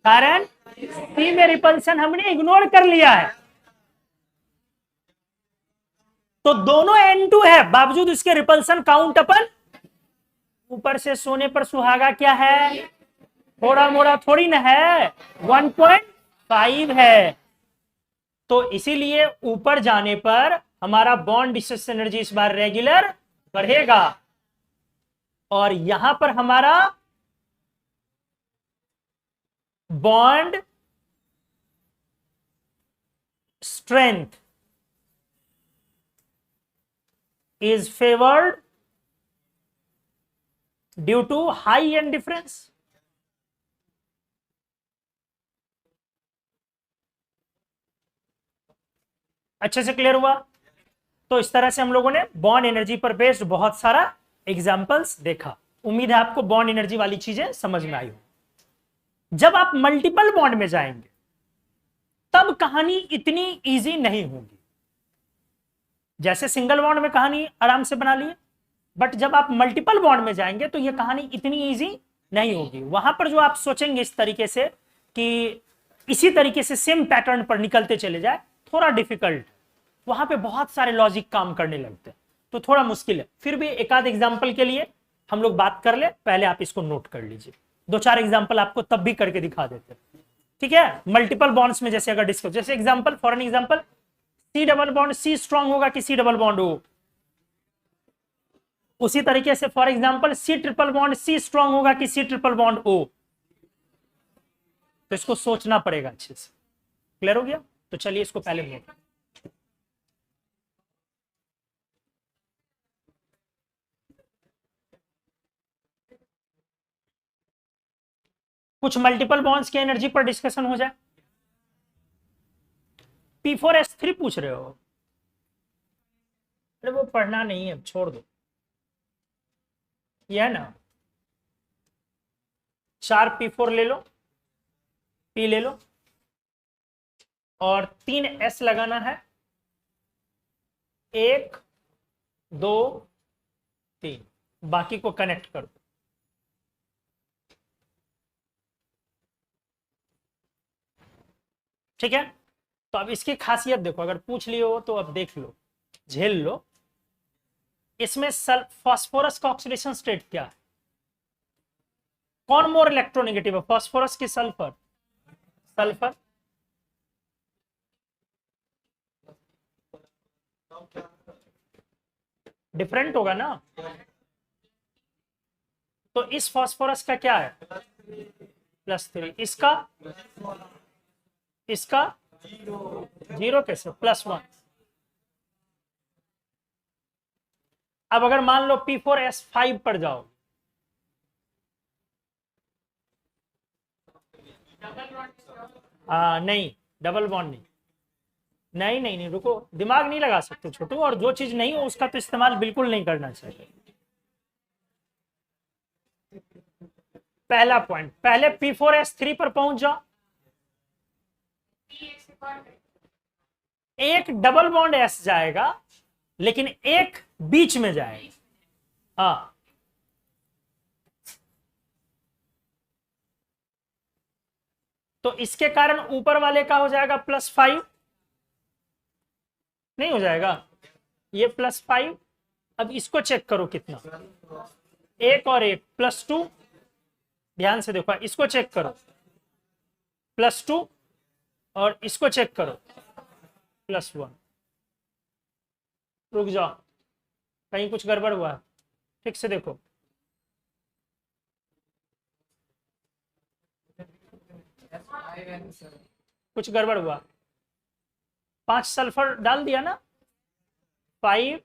कारण सी में रिपल्सन हमने इग्नोर कर लिया है, तो दोनों N2 है, बावजूद उसके रिपल्सन काउंट अपन ऊपर से सोने पर सुहागा क्या है, थोड़ा मोड़ा थोड़ी ना है, 1.5 है। तो इसीलिए ऊपर जाने पर हमारा बॉन्ड डिस्टेंस एनर्जी इस बार रेगुलर बढ़ेगा, और यहां पर हमारा bond strength is favored due to high end difference। अच्छे से क्लियर हुआ? तो इस तरह से हम लोगों ने बॉन्ड एनर्जी पर बेस्ड बहुत सारा एग्जांपल्स देखा। उम्मीद है आपको बॉन्ड एनर्जी वाली चीजें समझ में आई हो। जब आप मल्टीपल बॉन्ड में जाएंगे तब कहानी इतनी इजी नहीं होगी। जैसे सिंगल बॉन्ड में कहानी आराम से बना लिए, बट जब आप मल्टीपल बॉन्ड में जाएंगे तो यह कहानी इतनी इजी नहीं होगी। वहां पर जो आप सोचेंगे इस तरीके से कि इसी तरीके से सेम पैटर्न पर निकलते चले जाए, थोड़ा डिफिकल्ट, वहां पे बहुत सारे लॉजिक काम करने लगते हैं, तो थोड़ा मुश्किल है। फिर भी एक आध एग्जाम्पल के लिए हम लोग बात कर ले, पहले आप इसको नोट कर लीजिए। दो चार एग्जाम्पल आपको तब भी करके दिखा देते हैं, ठीक है। मल्टीपल बॉन्ड्स में जैसे अगर डिस्कस, जैसे example, for an example, C double bond C strong होगा कि सी डबल बॉन्ड ओ, उसी तरीके से for example C triple bond C strong होगा कि सी ट्रिपल बॉन्ड ओ। तो इसको सोचना पड़ेगा अच्छे से। क्लियर हो गया? तो चलिए इसको पहले नोट। कुछ मल्टीपल बॉन्ड्स की एनर्जी पर डिस्कशन हो जाए। P4S3 पूछ रहे हो? अरे वो पढ़ना नहीं है, छोड़ दो। ये है ना, 4 P4 ले लो, P ले लो, और 3 S लगाना है, 1 2 3, बाकी को कनेक्ट कर दो। ठीक है, तो अब इसकी खासियत देखो, अगर पूछ लियो हो तो अब देख लो, झेल लो। इसमें फास्फोरस का ऑक्सीडेशन स्टेट क्या है? कौन मोर इलेक्ट्रोनेगेटिव है, फास्फोरस की सल्फर? सल्फर। डिफरेंट होगा ना, तो इस फास्फोरस का क्या है, +3, इसका इसका 0 कैसे, +1। अब अगर मान लो P4S5 पर जाओ, नहीं, डबल बॉन्ड नहीं, नहीं नहीं नहीं, रुको, दिमाग नहीं लगा सकते छोटू, और जो चीज नहीं हो उसका तो इस्तेमाल बिल्कुल नहीं करना चाहिए। पहला पॉइंट, पहले P4S3 पर पहुंच जाओ, एक डबल बॉन्ड S जाएगा, लेकिन एक बीच में जाएगा। हाँ, तो इसके कारण ऊपर वाले का हो जाएगा +5, नहीं हो जाएगा ये +5। अब इसको चेक करो कितना, एक और एक +2, ध्यान से देखो, इसको चेक करो +2, और इसको चेक करो +1। रुक जाओ, कहीं कुछ गड़बड़ हुआ है, ठीक से देखो। कुछ गड़बड़ हुआ, 5 सल्फर डाल दिया ना, 5,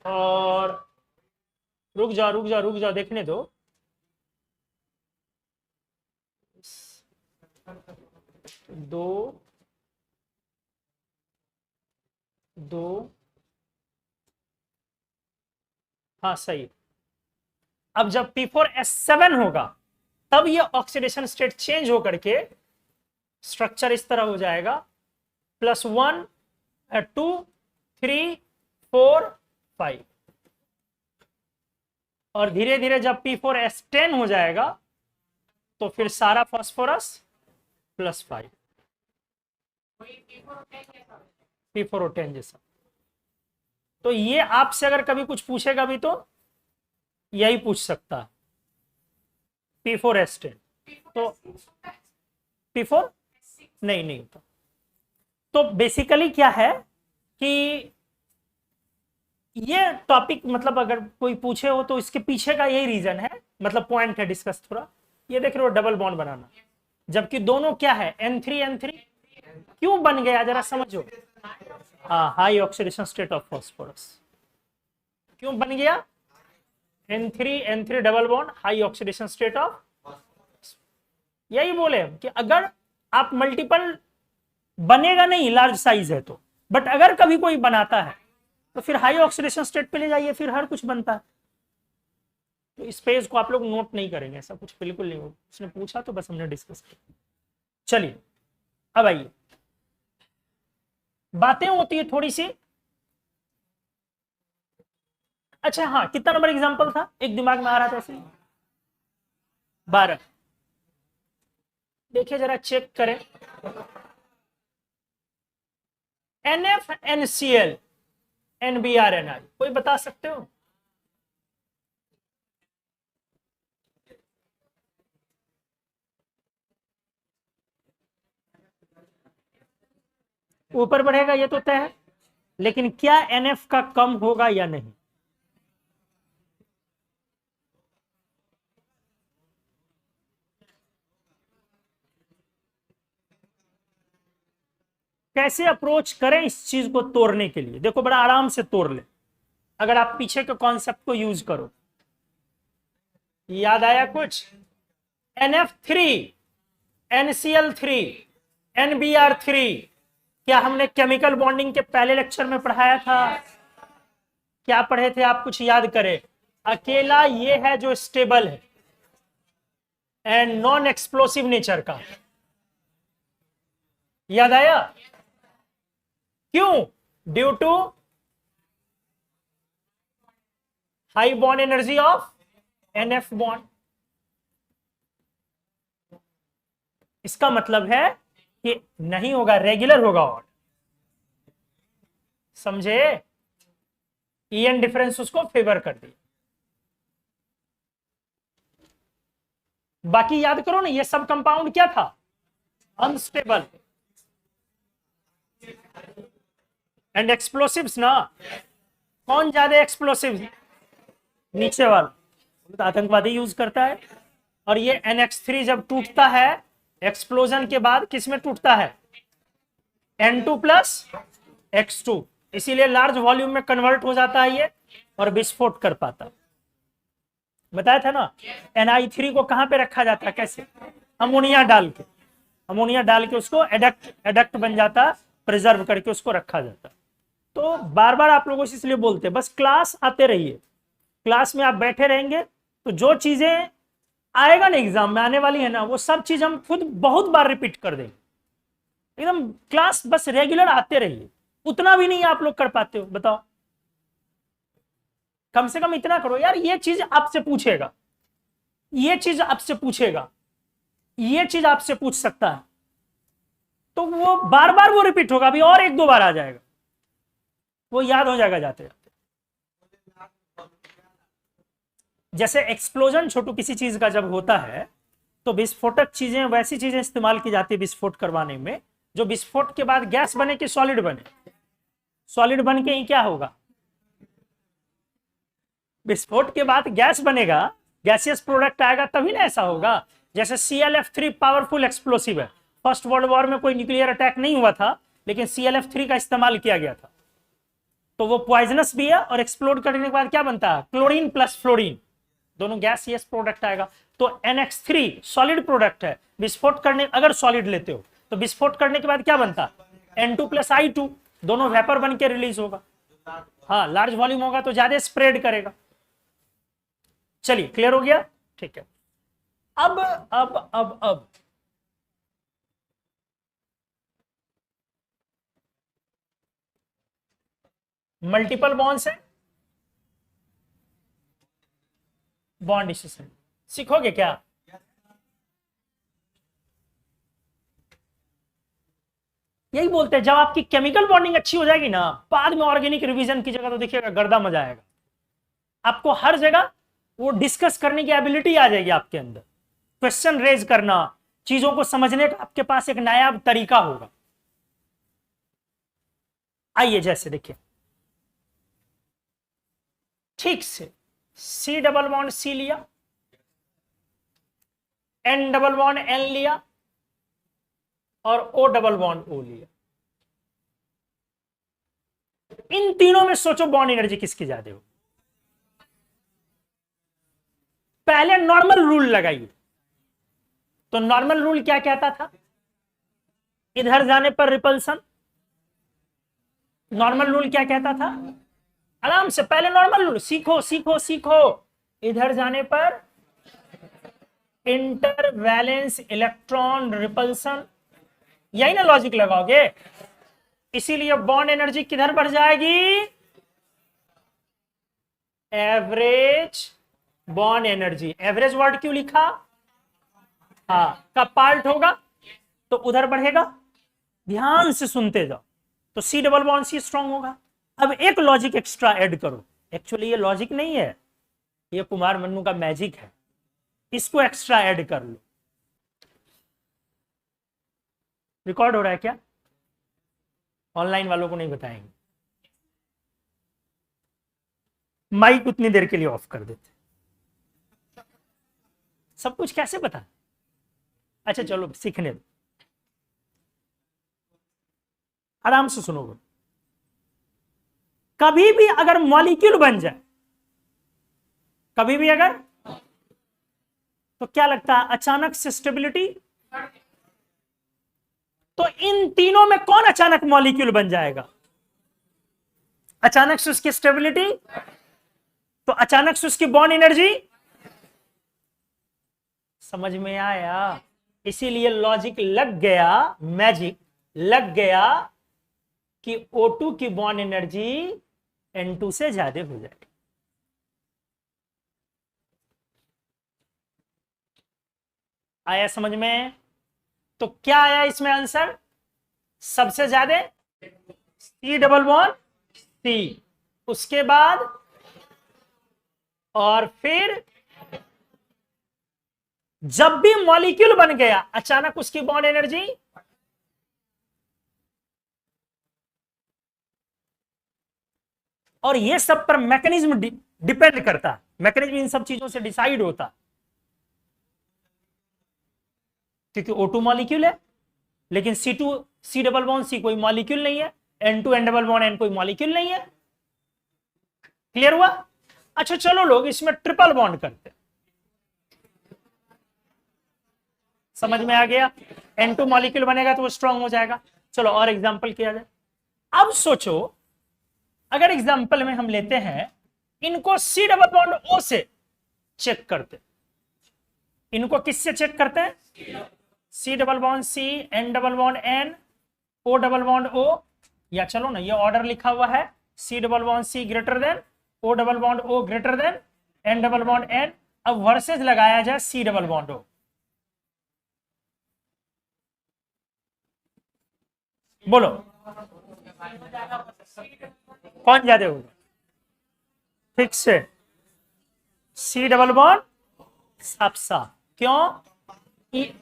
और रुक जाओ रुक जाओ रुक जाओ, देखने दो, 2 2 हाँ सही। अब जब P4S7 होगा तब ये ऑक्सीडेशन स्टेट चेंज होकर के स्ट्रक्चर इस तरह हो जाएगा, +1 2 3 4 5, और धीरे धीरे जब P4S10 हो जाएगा तो फिर सारा फास्फोरस +5, P4O10 जैसा। तो ये आपसे अगर कभी कुछ पूछेगा भी तो यही पूछ सकता है, P4S10। तो P4 नहीं होता। तो बेसिकली क्या है कि ये टॉपिक मतलब अगर कोई पूछे हो तो इसके पीछे का यही रीजन है, मतलब पॉइंट है डिस्कस थोड़ा। ये देख रहे हो डबल बॉन्ड बनाना, जबकि दोनों क्या है N3 क्यों बन गया जरा समझो। हाँ, high oxidation state of phosphorus क्यों बन गया, N3 double bond high oxidation state of. यही बोले कि अगर आप मल्टीपल बनेगा नहीं, लार्ज साइज है तो, बट अगर कभी कोई बनाता है तो फिर हाई ऑक्सीडेशन स्टेट पे ले जाइए, फिर हर कुछ बनता है। तो इस पेज को आप लोग नोट नहीं करेंगे, ऐसा कुछ बिल्कुल नहीं होगा। उसने पूछा तो बस हमने डिस्कस किया। चलिए अब आइए, बातें होती है थोड़ी सी। अच्छा हाँ, कितना नंबर एग्जांपल था, एक दिमाग में आ रहा था ऐसे, 12। देखिए जरा चेक करें, NF NCl NBr Ni, कोई बता सकते हो? ऊपर बढ़ेगा ये तो तय है, लेकिन क्या NF का कम होगा या नहीं? कैसे अप्रोच करें इस चीज को तोड़ने के लिए? देखो बड़ा आराम से तोड़ ले अगर आप पीछे के कॉन्सेप्ट को यूज करो। याद आया कुछ? NF3 NCl3 NBr3, क्या हमने केमिकल बॉन्डिंग के पहले लेक्चर में पढ़ाया था? क्या पढ़े थे आप, कुछ याद करें? अकेला ये है जो स्टेबल है एंड नॉन एक्सप्लोसिव नेचर का। याद आया? क्यों? Due to high bond energy of NF bond. इसका मतलब है कि नहीं होगा, रेगुलर होगा। और समझे? EN डिफरेंस उसको फेवर कर दिया। बाकी याद करो ना, ये सब कंपाउंड क्या था? अनस्टेबल एंड एक्सप्लोसिव्स ना। कौन ज्यादा एक्सप्लोसिव? नीचे वाला, तो आतंकवादी यूज करता है। और ये NH3 जब टूटता है एक्सप्लोजन के बाद, किसमें टूटता है? N2 + X2, इसीलिए लार्ज वॉल्यूम में कन्वर्ट हो जाता है ये और विस्फोट कर पाता। बताया था ना। Ni3 को कहां पे रखा जाता है, कैसे? अमोनिया डाल के उसको एडक्ट बन जाता, प्रिजर्व करके उसको रखा जाता। तो बार बार आप लोगों से इसलिए बोलते हैं, बस क्लास आते रहिए। क्लास में आप बैठे रहेंगे तो जो चीजें आएगा ना एग्जाम में आने वाली है ना, वो सब चीज हम खुद बहुत बार रिपीट कर देंगे। एकदम क्लास बस रेगुलर आते रहिए। उतना भी नहीं आप लोग कर पाते हो, बताओ। कम से कम इतना करो यार, ये चीज आपसे पूछेगा, ये चीज आपसे पूछेगा, ये चीज आपसे पूछ सकता है, तो वो बार बार वो रिपीट होगा। अभी और 1-2 बार आ जाएगा, वो याद हो जाएगा जाते जाते। जैसे एक्सप्लोजन छोटू किसी चीज का जब होता है तो विस्फोटक चीजें, वैसी चीजें इस्तेमाल की जाती है विस्फोट करवाने में जो विस्फोट के बाद गैस बने कि सॉलिड बने। सॉलिड बन के ही क्या होगा? विस्फोट के बाद गैस बनेगा, गैसियस प्रोडक्ट आएगा, तभी ना ऐसा होगा। जैसे ClF3 पावरफुल एक्सप्लोसिव है। फर्स्ट वर्ल्ड वॉर में कोई न्यूक्लियर अटैक नहीं हुआ था, लेकिन ClF3 का इस्तेमाल किया गया था। तो वो पॉइजनस भी है और एक्सप्लोड करने के बाद क्या बनता है? क्लोरीन प्लस फ्लोरीन, दोनों गैसियस प्रोडक्ट आएगा। तो NH3 सॉलिड प्रोडक्ट है। विस्फोट करने, अगर सॉलिड लेते हो तो विस्फोट करने के बाद क्या बनता है? N2 + I2, दोनों वेपर बन के रिलीज होगा। हाँ, लार्ज वॉल्यूम होगा तो ज्यादा स्प्रेड करेगा। चलिए क्लियर हो गया, ठीक है। अब मल्टीपल बॉन्ड्स है, बॉन्ड डिसीजन सीखोगे क्या? यही बोलते हैं जब आपकी केमिकल बॉन्डिंग अच्छी हो जाएगी ना, बाद में ऑर्गेनिक रिवीजन की जगह तो देखिएगा गर्दा मजा आएगा। आपको हर जगह वो डिस्कस करने की एबिलिटी आ जाएगी आपके अंदर, क्वेश्चन रेज करना, चीजों को समझने का आपके पास एक नायाब तरीका होगा। आइए जैसे देखिए ठीक से सी डबल बॉन्ड सी लिया, एन डबल बॉन्ड एन लिया और ओ डबल बॉन्ड ओ लिया। इन तीनों में सोचो बॉन्ड एनर्जी किसकी ज्यादा हो। पहले नॉर्मल रूल लगाइए। तो नॉर्मल रूल क्या कहता था? इधर जाने पर रिपल्सन। नॉर्मल रूल क्या कहता था? आराम से पहले नॉर्मल रूल सीखो सीखो सीखो। इधर जाने पर इंटरवैलेंस इलेक्ट्रॉन रिपल्सन, यही ना लॉजिक लगाओगे। इसीलिए बॉन्ड एनर्जी किधर बढ़ जाएगी? Average bond energy. Average word क्यों लिखा? हाँ, का पार्ट होगा तो उधर बढ़ेगा। ध्यान से सुनते जाओ। तो C double bond C strong होगा। अब एक लॉजिक एक्स्ट्रा ऐड करो। एक्चुअली ये लॉजिक नहीं है, ये कुमार मन्नू का मैजिक है। इसको एक्स्ट्रा ऐड कर लो। रिकॉर्ड हो रहा है क्या? ऑनलाइन वालों को नहीं बताएंगे। माइक उतनी देर के लिए ऑफ कर देते। सब कुछ कैसे बता? अच्छा चलो सीखने दो, आराम से सुनोगे। कभी भी अगर मॉलिक्यूल बन जाए, कभी भी अगर, तो क्या लगता है अचानक से स्टेबिलिटी? तो इन तीनों में कौन अचानक मॉलिक्यूल बन जाएगा? अचानक से उसकी स्टेबिलिटी, तो अचानक से उसकी बॉन्ड एनर्जी। समझ में आया? इसीलिए लॉजिक लग गया, मैजिक लग गया कि O2 की बॉन्ड एनर्जी N2 से ज्यादा हो जाएगी। आया समझ में? तो क्या आया इसमें आंसर? सबसे ज्यादा C डबल बॉन्ड C, उसके बाद और फिर जब भी मॉलिक्यूल बन गया अचानक उसकी बॉन्ड एनर्जी। और ये सब पर मैकेनिज्म डिपेंड करता है। मैकेनिज्म इन सब चीजों से डिसाइड होता, क्योंकि O2 मॉलिक्यूल है लेकिन C2 C double bond C कोई मॉलिक्यूल नहीं है, N2 N double bond N कोई मॉलिक्यूल नहीं है। क्लियर हुआ? अच्छा चलो लोग इसमें ट्रिपल बॉन्ड करते हैं। समझ में आ गया? N2 मॉलिक्यूल बनेगा तो वो स्ट्रांग हो जाएगा। चलो और एग्जांपल किया जाए। अब सोचो अगर एग्जांपल में हम लेते हैं, इनको C डबल बॉन्ड O से चेक करते, इनको किससे चेक करते हैं? C double bond C, N double bond N, O double bond O। या चलो ना, ये ऑर्डर लिखा हुआ है, C double bond C greater than, O double bond O greater than, N double bond N। अब वर्सेस लगाया जाए C डबल बॉन्ड O। बोलो कौन ज्यादा होगा? फिक्स है C डबल बॉन्ड साफ साफ। क्यों?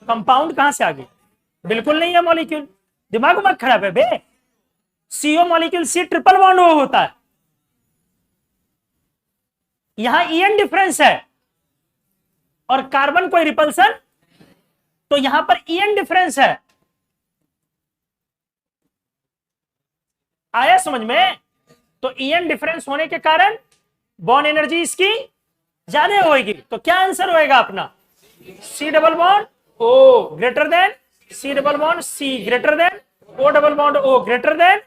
कंपाउंड कहां से आ गई? बिल्कुल नहीं है मॉलिक्यूल। दिमाग मत खराब है बे। CO molecule C triple bond O होता है। यहां EN डिफरेंस है और कार्बन कोई रिपल्सन, तो यहां पर EN डिफरेंस है। आया समझ में? तो EN डिफरेंस होने के कारण बॉन्ड एनर्जी इसकी ज्यादा होगी। तो क्या आंसर होएगा अपना? C double bond O greater than C double bond C greater than O double bond O greater than.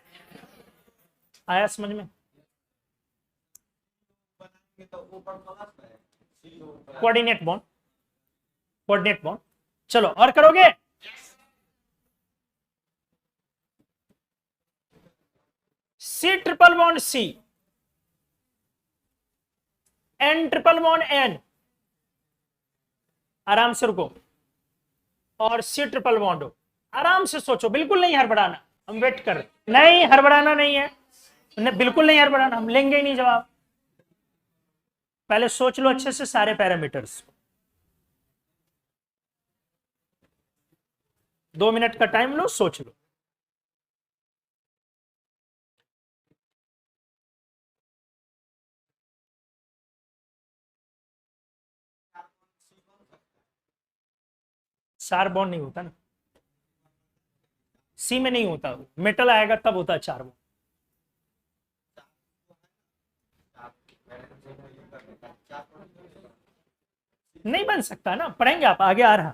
आया समझ में? Coordinate bond, coordinate bond. चलो और करोगे। C triple bond C, N triple bond N, आराम से रुको, और C ट्रिपल बॉन्ड हो। आराम से सोचो, बिल्कुल नहीं हड़बड़ाना, हम वेट कर रहे। नहीं हड़बड़ाना नहीं है, बिल्कुल नहीं हड़बड़ाना, हम लेंगे ही नहीं जवाब। पहले सोच लो अच्छे से सारे पैरामीटर्स। 2 मिनट का टाइम लो, सोच लो। चार बॉन्ड नहीं होता ना, सी में नहीं होता, मेटल आएगा तब होता है चार बॉन्ड। नहीं बन सकता ना, पढ़ेंगे आप, आगे आ रहा।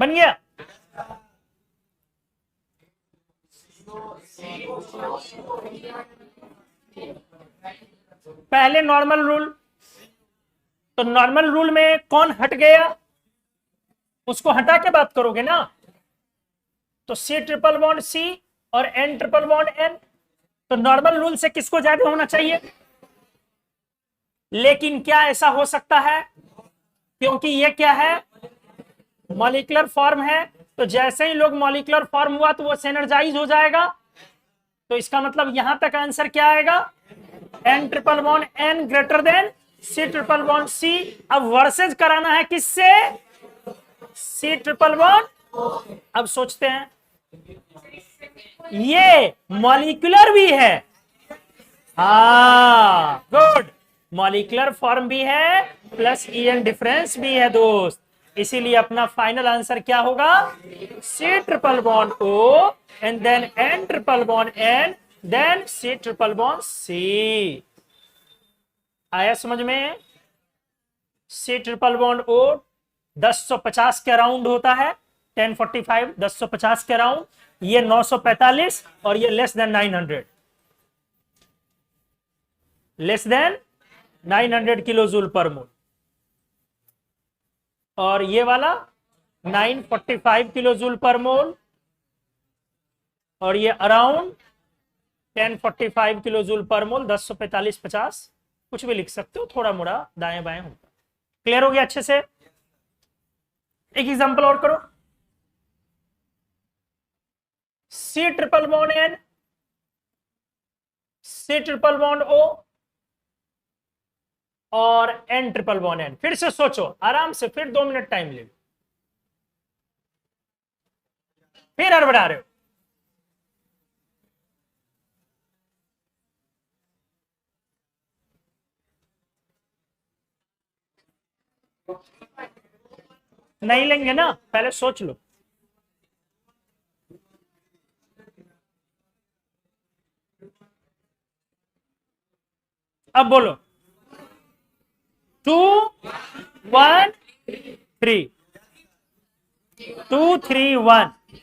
बन गया। पहले नॉर्मल रूल, तो नॉर्मल रूल में कौन हट गया, उसको हटा के बात करोगे ना। तो C ट्रिपल बॉन्ड C और N ट्रिपल बॉन्ड N, तो नॉर्मल रूल से किसको ज्यादा होना चाहिए। लेकिन क्या ऐसा हो सकता है, क्योंकि ये क्या है, मॉलिक्यूलर फॉर्म है, तो जैसे ही लोग मॉलिक्यूलर फॉर्म हुआ तो वो सेनर्जाइज हो जाएगा। तो इसका मतलब यहां तक आंसर क्या आएगा, N triple bond N greater than C triple bond C। अब वर्सेज कराना है किससे, C ट्रिपल बॉन्ड। अब सोचते हैं, ये मॉलिक्यूलर भी है, हाँ गुड, मॉलिक्यूलर फॉर्म भी है प्लस EN डिफरेंस भी है दोस्त। इसीलिए अपना फाइनल आंसर क्या होगा, C triple bond O and then N triple bond N then C triple bond C। आया समझ में। C ट्रिपल बॉन्ड O 1050 के अराउंड होता है, 1045 1050 के अराउंड, ये 945 और ये less than 900, less than 900 kilojoule per mole, और ये वाला 945 किलो जूल पर मोल, और ये अराउंड 1045 किलो जूल पर मोल। 1045 50 कुछ भी लिख सकते हो, थोड़ा मोड़ा दाएं बाएं होता। क्लियर हो गया अच्छे से। एक एग्जांपल और करो, C triple bond N, C triple bond O और N ट्रिपल बॉन्ड N। फिर से सोचो आराम से, फिर 2 मिनट टाइम ले, फिर हड़बड़ा रहे हो। नहीं लेंगे ना, पहले सोच लो। अब बोलो 2 1 3, 2 3 1।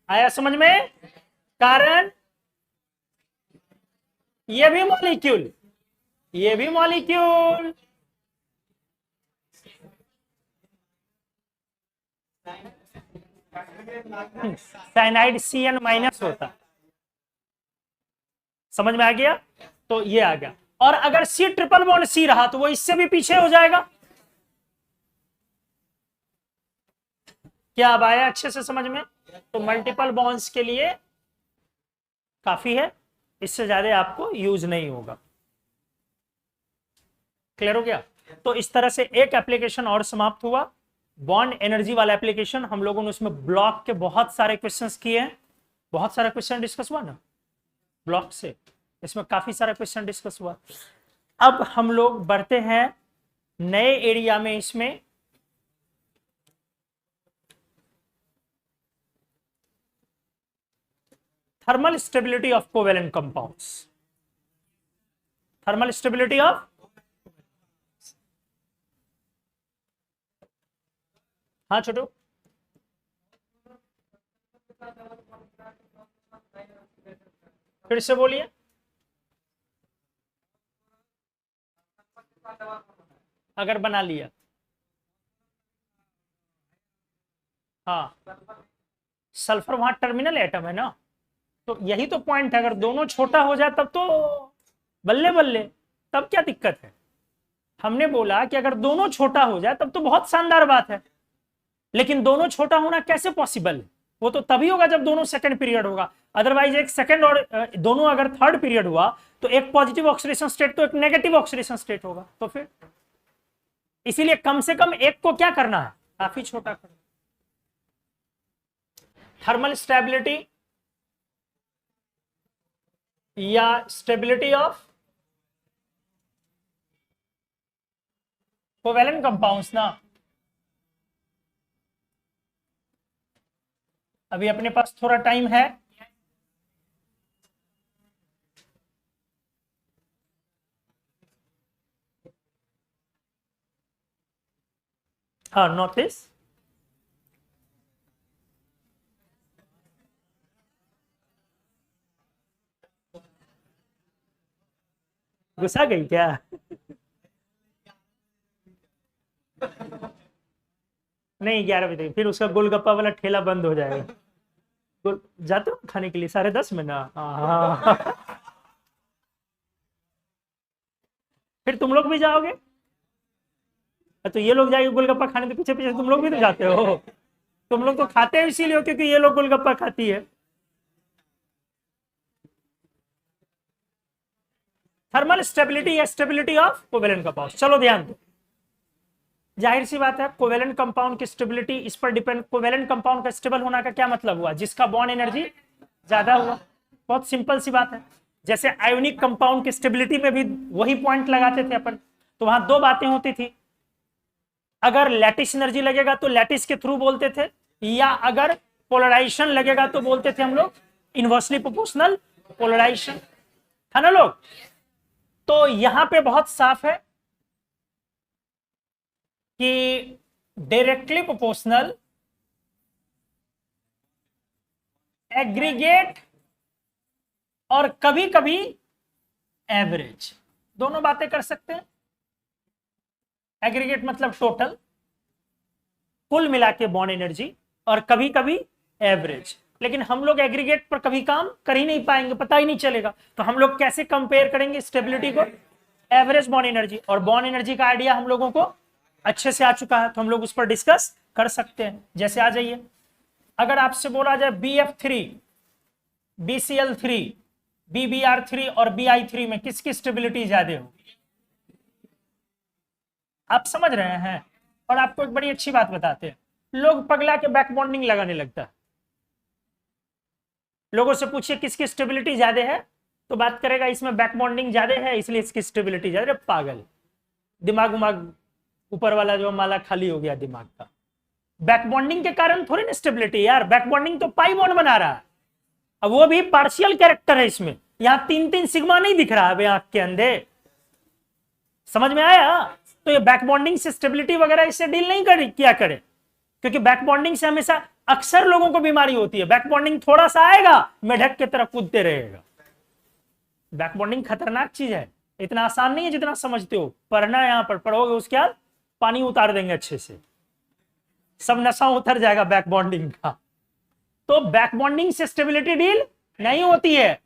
आया समझ में। कारण ये भी मॉलिक्यूल, ये भी मॉलिक्यूल, साइनाइड CN माइनस होता, समझ में आ गया। तो ये आ गया, और अगर C ट्रिपल बॉन्ड C रहा तो वो इससे भी पीछे हो जाएगा। क्या अब आया अच्छे से समझ में। तो मल्टीपल बॉन्ड्स के लिए काफी है, इससे ज्यादा आपको यूज नहीं होगा। क्लियर हो गया। तो इस तरह से एक एप्लीकेशन और समाप्त हुआ, बॉन्ड एनर्जी वाला एप्लीकेशन। हम लोगों ने उसमें ब्लॉक के बहुत सारे क्वेश्चंस किए हैं, बहुत सारा क्वेश्चन डिस्कस हुआ ना ब्लॉक से, इसमें काफी सारा क्वेश्चन डिस्कस हुआ। अब हम लोग बढ़ते हैं नए एरिया में, इसमें thermal stability of covalent compounds. Thermal stability of, हाँ छोटू, फिर से बोलिए। अगर बना लिया, हाँ, सल्फर वहां टर्मिनल एटम है ना, तो यही तो पॉइंट है। अगर दोनों छोटा हो जाए तब तो बल्ले बल्ले, तब क्या दिक्कत है। हमने बोला कि अगर दोनों छोटा हो जाए तब तो बहुत शानदार बात है, लेकिन दोनों छोटा होना कैसे पॉसिबल है? वो तो तभी होगा जब दोनों सेकंड पीरियड होगा। अदरवाइज एक सेकंड और दोनों अगर थर्ड पीरियड हुआ तो एक पॉजिटिव ऑक्सीडेशन स्टेट तो एक नेगेटिव ऑक्सीडेशन स्टेट होगा। तो फिर इसीलिए कम से कम एक को क्या करना है, काफी छोटा करना। थर्मल स्टेबिलिटी या स्टेबिलिटी ऑफ कोवेलेंट कंपाउंड्स ना, अभी अपने पास थोड़ा टाइम है। हाँ, नोटिस गुस्सा गई क्या? नहीं, 11 बजे फिर उसका गोलगप्पा वाला ठेला बंद हो जाएगा। जाते हो खाने के लिए 10:30 में ना? हाँ। फिर तुम लोग भी जाओगे? तो ये लोग जाएंगे गोलगप्पा खाने, तो पीछे पीछे तुम लोग भी तो जाते हो। तुम लोग तो खाते हो इसीलिए क्योंकि ये लोग गोलगप्पा खाती है। थर्मल स्टेबिलिटी या स्टेबिलिटी ऑफ कोवेलेंट कंपाउंड। चलो ध्यान दो, जाहिर सी बात है कोवेलेंट कंपाउंड की स्टेबिलिटी इस पर डिपेंड। कोवेलेंट कंपाउंड का स्टेबल होना का क्या मतलब हुआ? जिसका बॉन्ड एनर्जी ज्यादा हुआ। बहुत सिंपल सी बात है। जैसे आयोनिक कंपाउंड की स्टेबिलिटी में भी वही पॉइंट लगाते थे अपन, तो वहां दो बातें होती थी। अगर लैटिस एनर्जी लगेगा तो लैटिस के थ्रू बोलते थे, या अगर पोलराइजेशन लगेगा तो बोलते थे हम लोग इनवर्सली प्रोपोर्शनल पोलराइजेशन, था ना लोग? तो यहां पे बहुत साफ है कि डायरेक्टली प्रोपोर्शनल, एग्रीगेट और कभी कभी एवरेज, दोनों बातें कर सकते हैं। एग्रीगेट मतलब टोटल, कुल मिला के बॉन्ड एनर्जी, और कभी कभी एवरेज। लेकिन हम लोग एग्रीगेट पर कभी काम कर ही नहीं पाएंगे, पता ही नहीं चलेगा। तो हम लोग कैसे कंपेयर करेंगे स्टेबिलिटी को? Average bond energy. और बॉन्ड एनर्जी का आइडिया हम लोगों को अच्छे से आ चुका है, तो हम लोग उस पर डिस्कस कर सकते हैं। जैसे आ जाइए, अगर आपसे बोला जाए BF3, BCl3, BBr3 और BI3 में किसकी स्टेबिलिटी ज्यादा होगी? आप समझ रहे हैं? और आपको एक बड़ी अच्छी बात बताते हैं, लोग पगला के बैक बॉन्डिंग लगाने लगता है। लोगों से पूछिए किसकी स्टेबिलिटी ज्यादा है, तो बात करेगा इसमें बैक बॉन्डिंग ज्यादा है इसलिए इसकी स्टेबिलिटी ज्यादा। पागल, दिमाग उमाग ऊपर वाला जो माला खाली हो गया दिमाग का। बैक बॉन्डिंग के कारण थोड़ी ना स्टेबिलिटी यार, बैक बॉन्डिंग तो पाई बॉन्ड बना रहा है। अब वो भी पार्शियल कैरेक्टर है इसमें, यहां 3-3 सिग्मा नहीं दिख रहा है आंख के अंधे। समझ में आया? तो ये बैक बॉन्डिंग से स्टेबिलिटी वगैरह इससे डील नहीं किया करे, क्योंकि बैक बॉन्डिंग से हमेशा अक्सर लोगों को बीमारी होती है। बैक बॉन्डिंग थोड़ा सा आएगा, मेढक की तरफ कूदते रहेगा। बैक बॉन्डिंग खतरनाक चीज है, इतना आसान नहीं है जितना समझते हो। पढ़ना यहां पर पढ़ोगे, उसके बाद पानी उतार देंगे अच्छे से, सब नशा उतर जाएगा बैक बॉन्डिंग का। तो बैक बॉन्डिंग से स्टेबिलिटी डील नहीं होती है।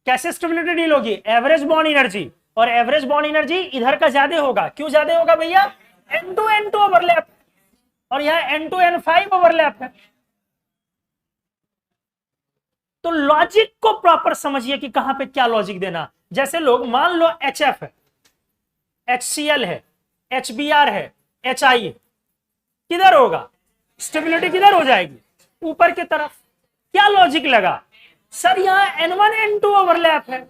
कैसे स्टेबिलिटी डील होगी? एवरेज बॉन्ड एनर्जी, और एवरेज बॉन्ड एनर्जी इधर का ज्यादा होगा। क्यों ज्यादा होगा भैया? N2N2 ओवरलैप, और यहां N2N5 ओवरलैप है। तो लॉजिक को प्रॉपर समझिए कि कहां पे क्या लॉजिक देना। जैसे लोग मान लो HF है, HCl है, HBr है, HI है, किधर होगा स्टेबिलिटी? किधर हो जाएगी? ऊपर की तरफ। क्या लॉजिक लगा सर? यहां N1N2 ओवरलैप है,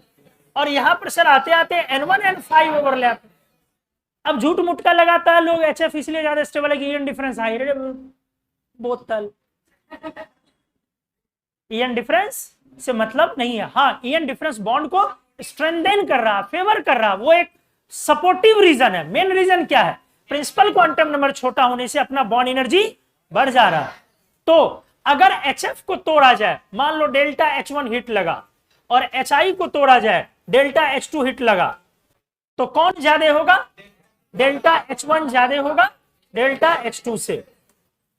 और यहां पर सर आते आते N1N5 ओवरलैप है। अब झूठ मूठ का लगाता है लोग HF इसलिए ज्यादा स्टेबल है कि ईएन डिफरेंस हाई। बोतल, ईएन डिफरेंस से मतलब नहीं है। हाँ, ईएन डिफरेंस बॉन्ड को स्ट्रेंथन कर रहा, फेवर कर रहा, वो एक सपोर्टिव रीजन है। मेन रीजन क्या है प्रिंसिपल क्वांटम नंबर छोटा होने से अपना बॉन्ड एनर्जी बढ़ जा रहा है। तो अगर HF को तोड़ा जाए, मान लो डेल्टा H1 हिट लगा और HI को तोड़ा जाए, डेल्टा H2 हिट लगा, तो कौन ज्यादा होगा? डेल्टा H1 ज्यादा होगा डेल्टा H2 से,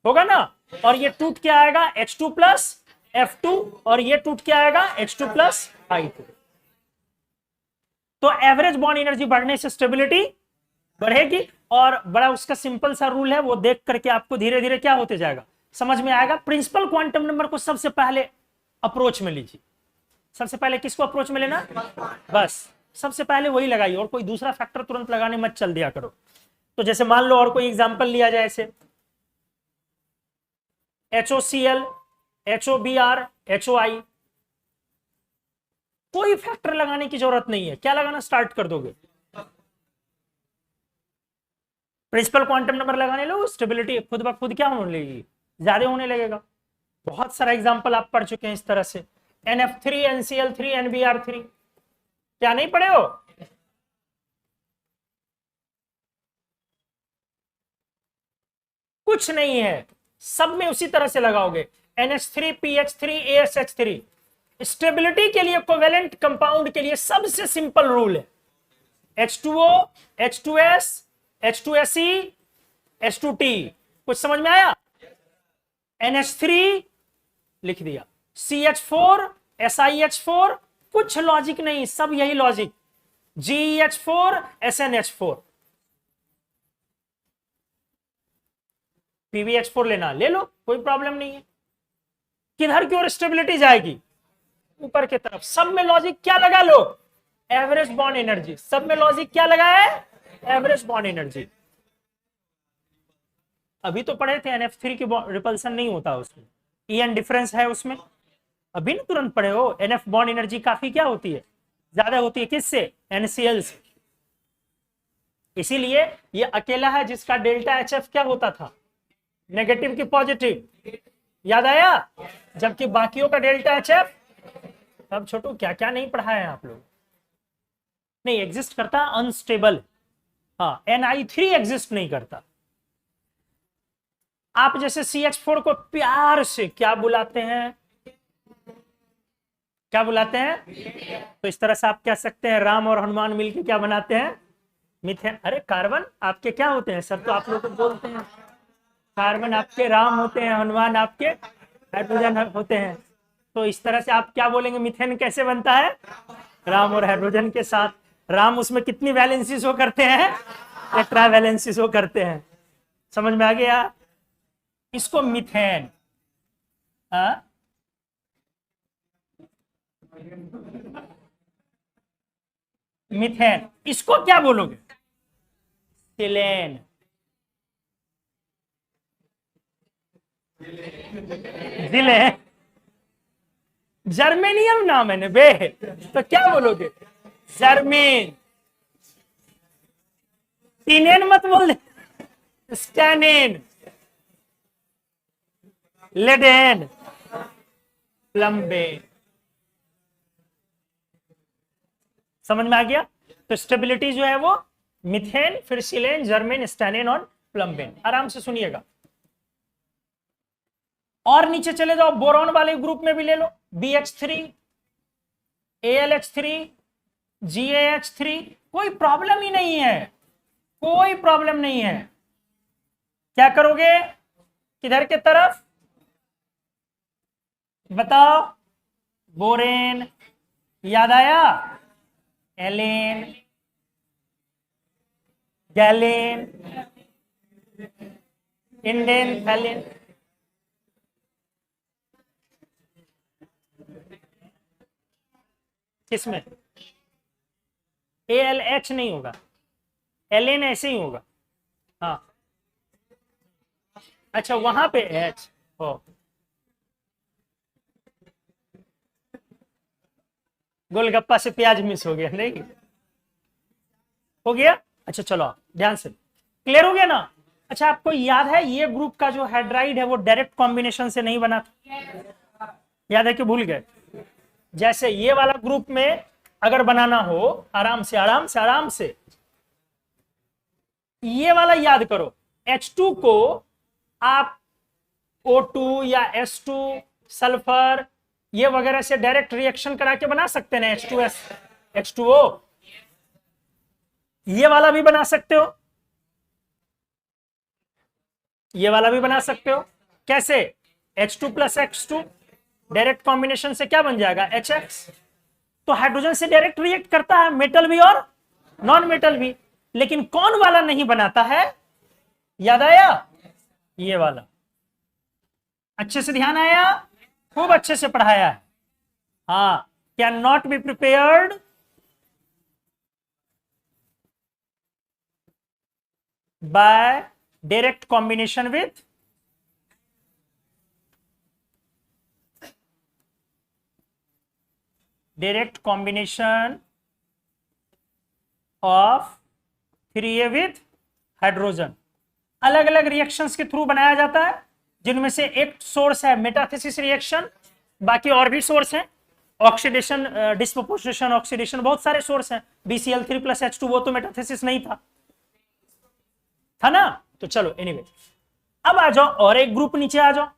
होगा ना। और ये टूट क्या आएगा? H2 प्लस F2, और ये टूट क्या आएगा? H2 plus I2। तो एवरेज बॉन्ड एनर्जी बढ़ने से स्टेबिलिटी बढ़ेगी, और बड़ा उसका सिंपल सा रूल है, वो देख करके आपको धीरे धीरे क्या होते जाएगा, समझ में आएगा। प्रिंसिपल क्वांटम नंबर को सबसे पहले अप्रोच में लीजिए। सबसे पहले किसको अप्रोच में लेना? बस सबसे पहले वही लगाइए, और कोई दूसरा फैक्टर तुरंत लगाने मत चल दिया करो। तो जैसे मान लो और कोई एग्जांपल लिया जाए, ऐसे HOCl, HOBr, HOI, कोई फैक्टर लगाने की जरूरत नहीं है। क्या लगाना स्टार्ट कर दोगे? प्रिंसिपल क्वांटम नंबर लगाने लो, स्टेबिलिटी खुद ब खुद क्या होने लगेगी? ज्यादा होने लगेगा। बहुत सारा एग्जांपल आप पढ़ चुके हैं इस तरह से, NF3, NCl3, NBr3, क्या नहीं पढ़े हो? कुछ नहीं है, सब में उसी तरह से लगाओगे। NH3, PH3, ASH3। स्टेबिलिटी के लिए, कोवेलेंट कंपाउंड के लिए सबसे सिंपल रूल है H2O, H2S, H2SE, H2T। कुछ समझ में आया? NH3 लिख दिया, CH4, SiH4, कुछ लॉजिक नहीं, सब यही लॉजिक, GeH4, SnH4। PbH4 लेना ले लो, कोई प्रॉब्लम नहीं है। किधर की ओर स्टेबिलिटी जाएगी? ऊपर की तरफ। सब में लॉजिक क्या लगा लो? Average bond energy. सब में लॉजिक क्या लगा है? Average bond energy. अभी तो पढ़े थे NF3 की रिपल्सन नहीं होता उसमें, EN डिफरेंस है उसमें, अभी ना तुरंत पढ़े हो। NF बॉन्ड एनर्जी काफी क्या होती है? ज्यादा होती है। किससे? NCl से। इसीलिए ये अकेला है जिसका डेल्टा HF क्या होता था? नेगेटिव की पॉजिटिव, याद आया? जबकि बाकियों का डेल्टा HF, अब छोटू क्या क्या नहीं पढ़ा है आप लोग? नहीं एग्जिस्ट करता, अनस्टेबल। हाँ, Ni3 एग्जिस्ट नहीं करता। आप जैसे CH4 को प्यार से क्या बुलाते हैं? क्या बुलाते हैं? तो इस तरह से आप कह सकते हैं, राम और हनुमान मिलकर क्या बनाते हैं? मिथेन। अरे कार्बन आपके क्या होते हैं सर? तो आप लोग बोलते हैं कार्बन आपके राम होते हैं, हनुमान आपके हाइड्रोजन होते हैं। तो इस तरह से आप क्या बोलेंगे? मीथेन कैसे बनता है? राम और हाइड्रोजन के साथ। राम उसमें कितनी वैलेंसी शो करते हैं? टेट्रा वैलेंसी शो करते हैं। समझ में आ गया? इसको मीथेन, मीथेन। इसको क्या बोलोगे? सिलेन। जिले जर्मेनियम नाम है बे, तो क्या बोलोगे? जर्मेन। टीनेन मत बोल, स्टैनेन, लेडेन, प्लम्बेन। समझ में आ गया? तो स्टेबिलिटी जो है वो मिथेन, फिर सिलेन, जर्मेन, स्टैनेन और प्लम्बेन। आराम से सुनिएगा। और नीचे चले जाओ, बोरॉन वाले ग्रुप में भी ले लो, BH3, AlH3, GaH3, कोई प्रॉब्लम ही नहीं है, कोई प्रॉब्लम नहीं है। क्या करोगे? किधर के तरफ बताओ? बोरेन, याद आया? Alane, gallane, indane, thallane. किसमें? ALH नहीं होगा, एलेन ऐसे ही होगा। हाँ अच्छा, वहां पे H हो। गोलगप्पा से प्याज मिस हो गया, नहीं हो गया? अच्छा चलो ध्यान से, क्लियर हो गया ना? अच्छा आपको याद है ये ग्रुप का जो हाइड्राइड है वो डायरेक्ट कॉम्बिनेशन से नहीं बना था? याद है कि भूल गए? जैसे ये वाला ग्रुप में अगर बनाना हो, आराम से आराम से आराम से, ये वाला याद करो, H2 को आप O2 या S2 सल्फर ये वगैरह से डायरेक्ट रिएक्शन करा के बना सकते हैं H2S H2O, ये वाला भी बना सकते हो, ये वाला भी बना सकते हो। कैसे? H2 plus X2 direct combination से क्या बन जाएगा, HX। तो हाइड्रोजन से डायरेक्ट रिएक्ट करता है मेटल भी और नॉन मेटल भी, लेकिन कौन वाला नहीं बनाता है, याद आया? ये वाला। अच्छे से ध्यान आया, खूब अच्छे से पढ़ाया है। हाँ, can not be prepared by direct combination with direct combination of 3A with hydrogen. अलग अलग रिएक्शंस के थ्रू बनाया जाता है, जिनमें से एक सोर्स है मेटाथेसिस रिएक्शन, बाकी और भी सोर्स हैं, ऑक्सीडेशन, डिस्प्रोपोर्शनेशन, ऑक्सीडेशन, बहुत सारे सोर्स हैं। BCl3 प्लस H2 वो तो मेटाथेसिस नहीं था ना। तो चलो एनीवे, अब आ जाओ और एक ग्रुप नीचे आ जाओ।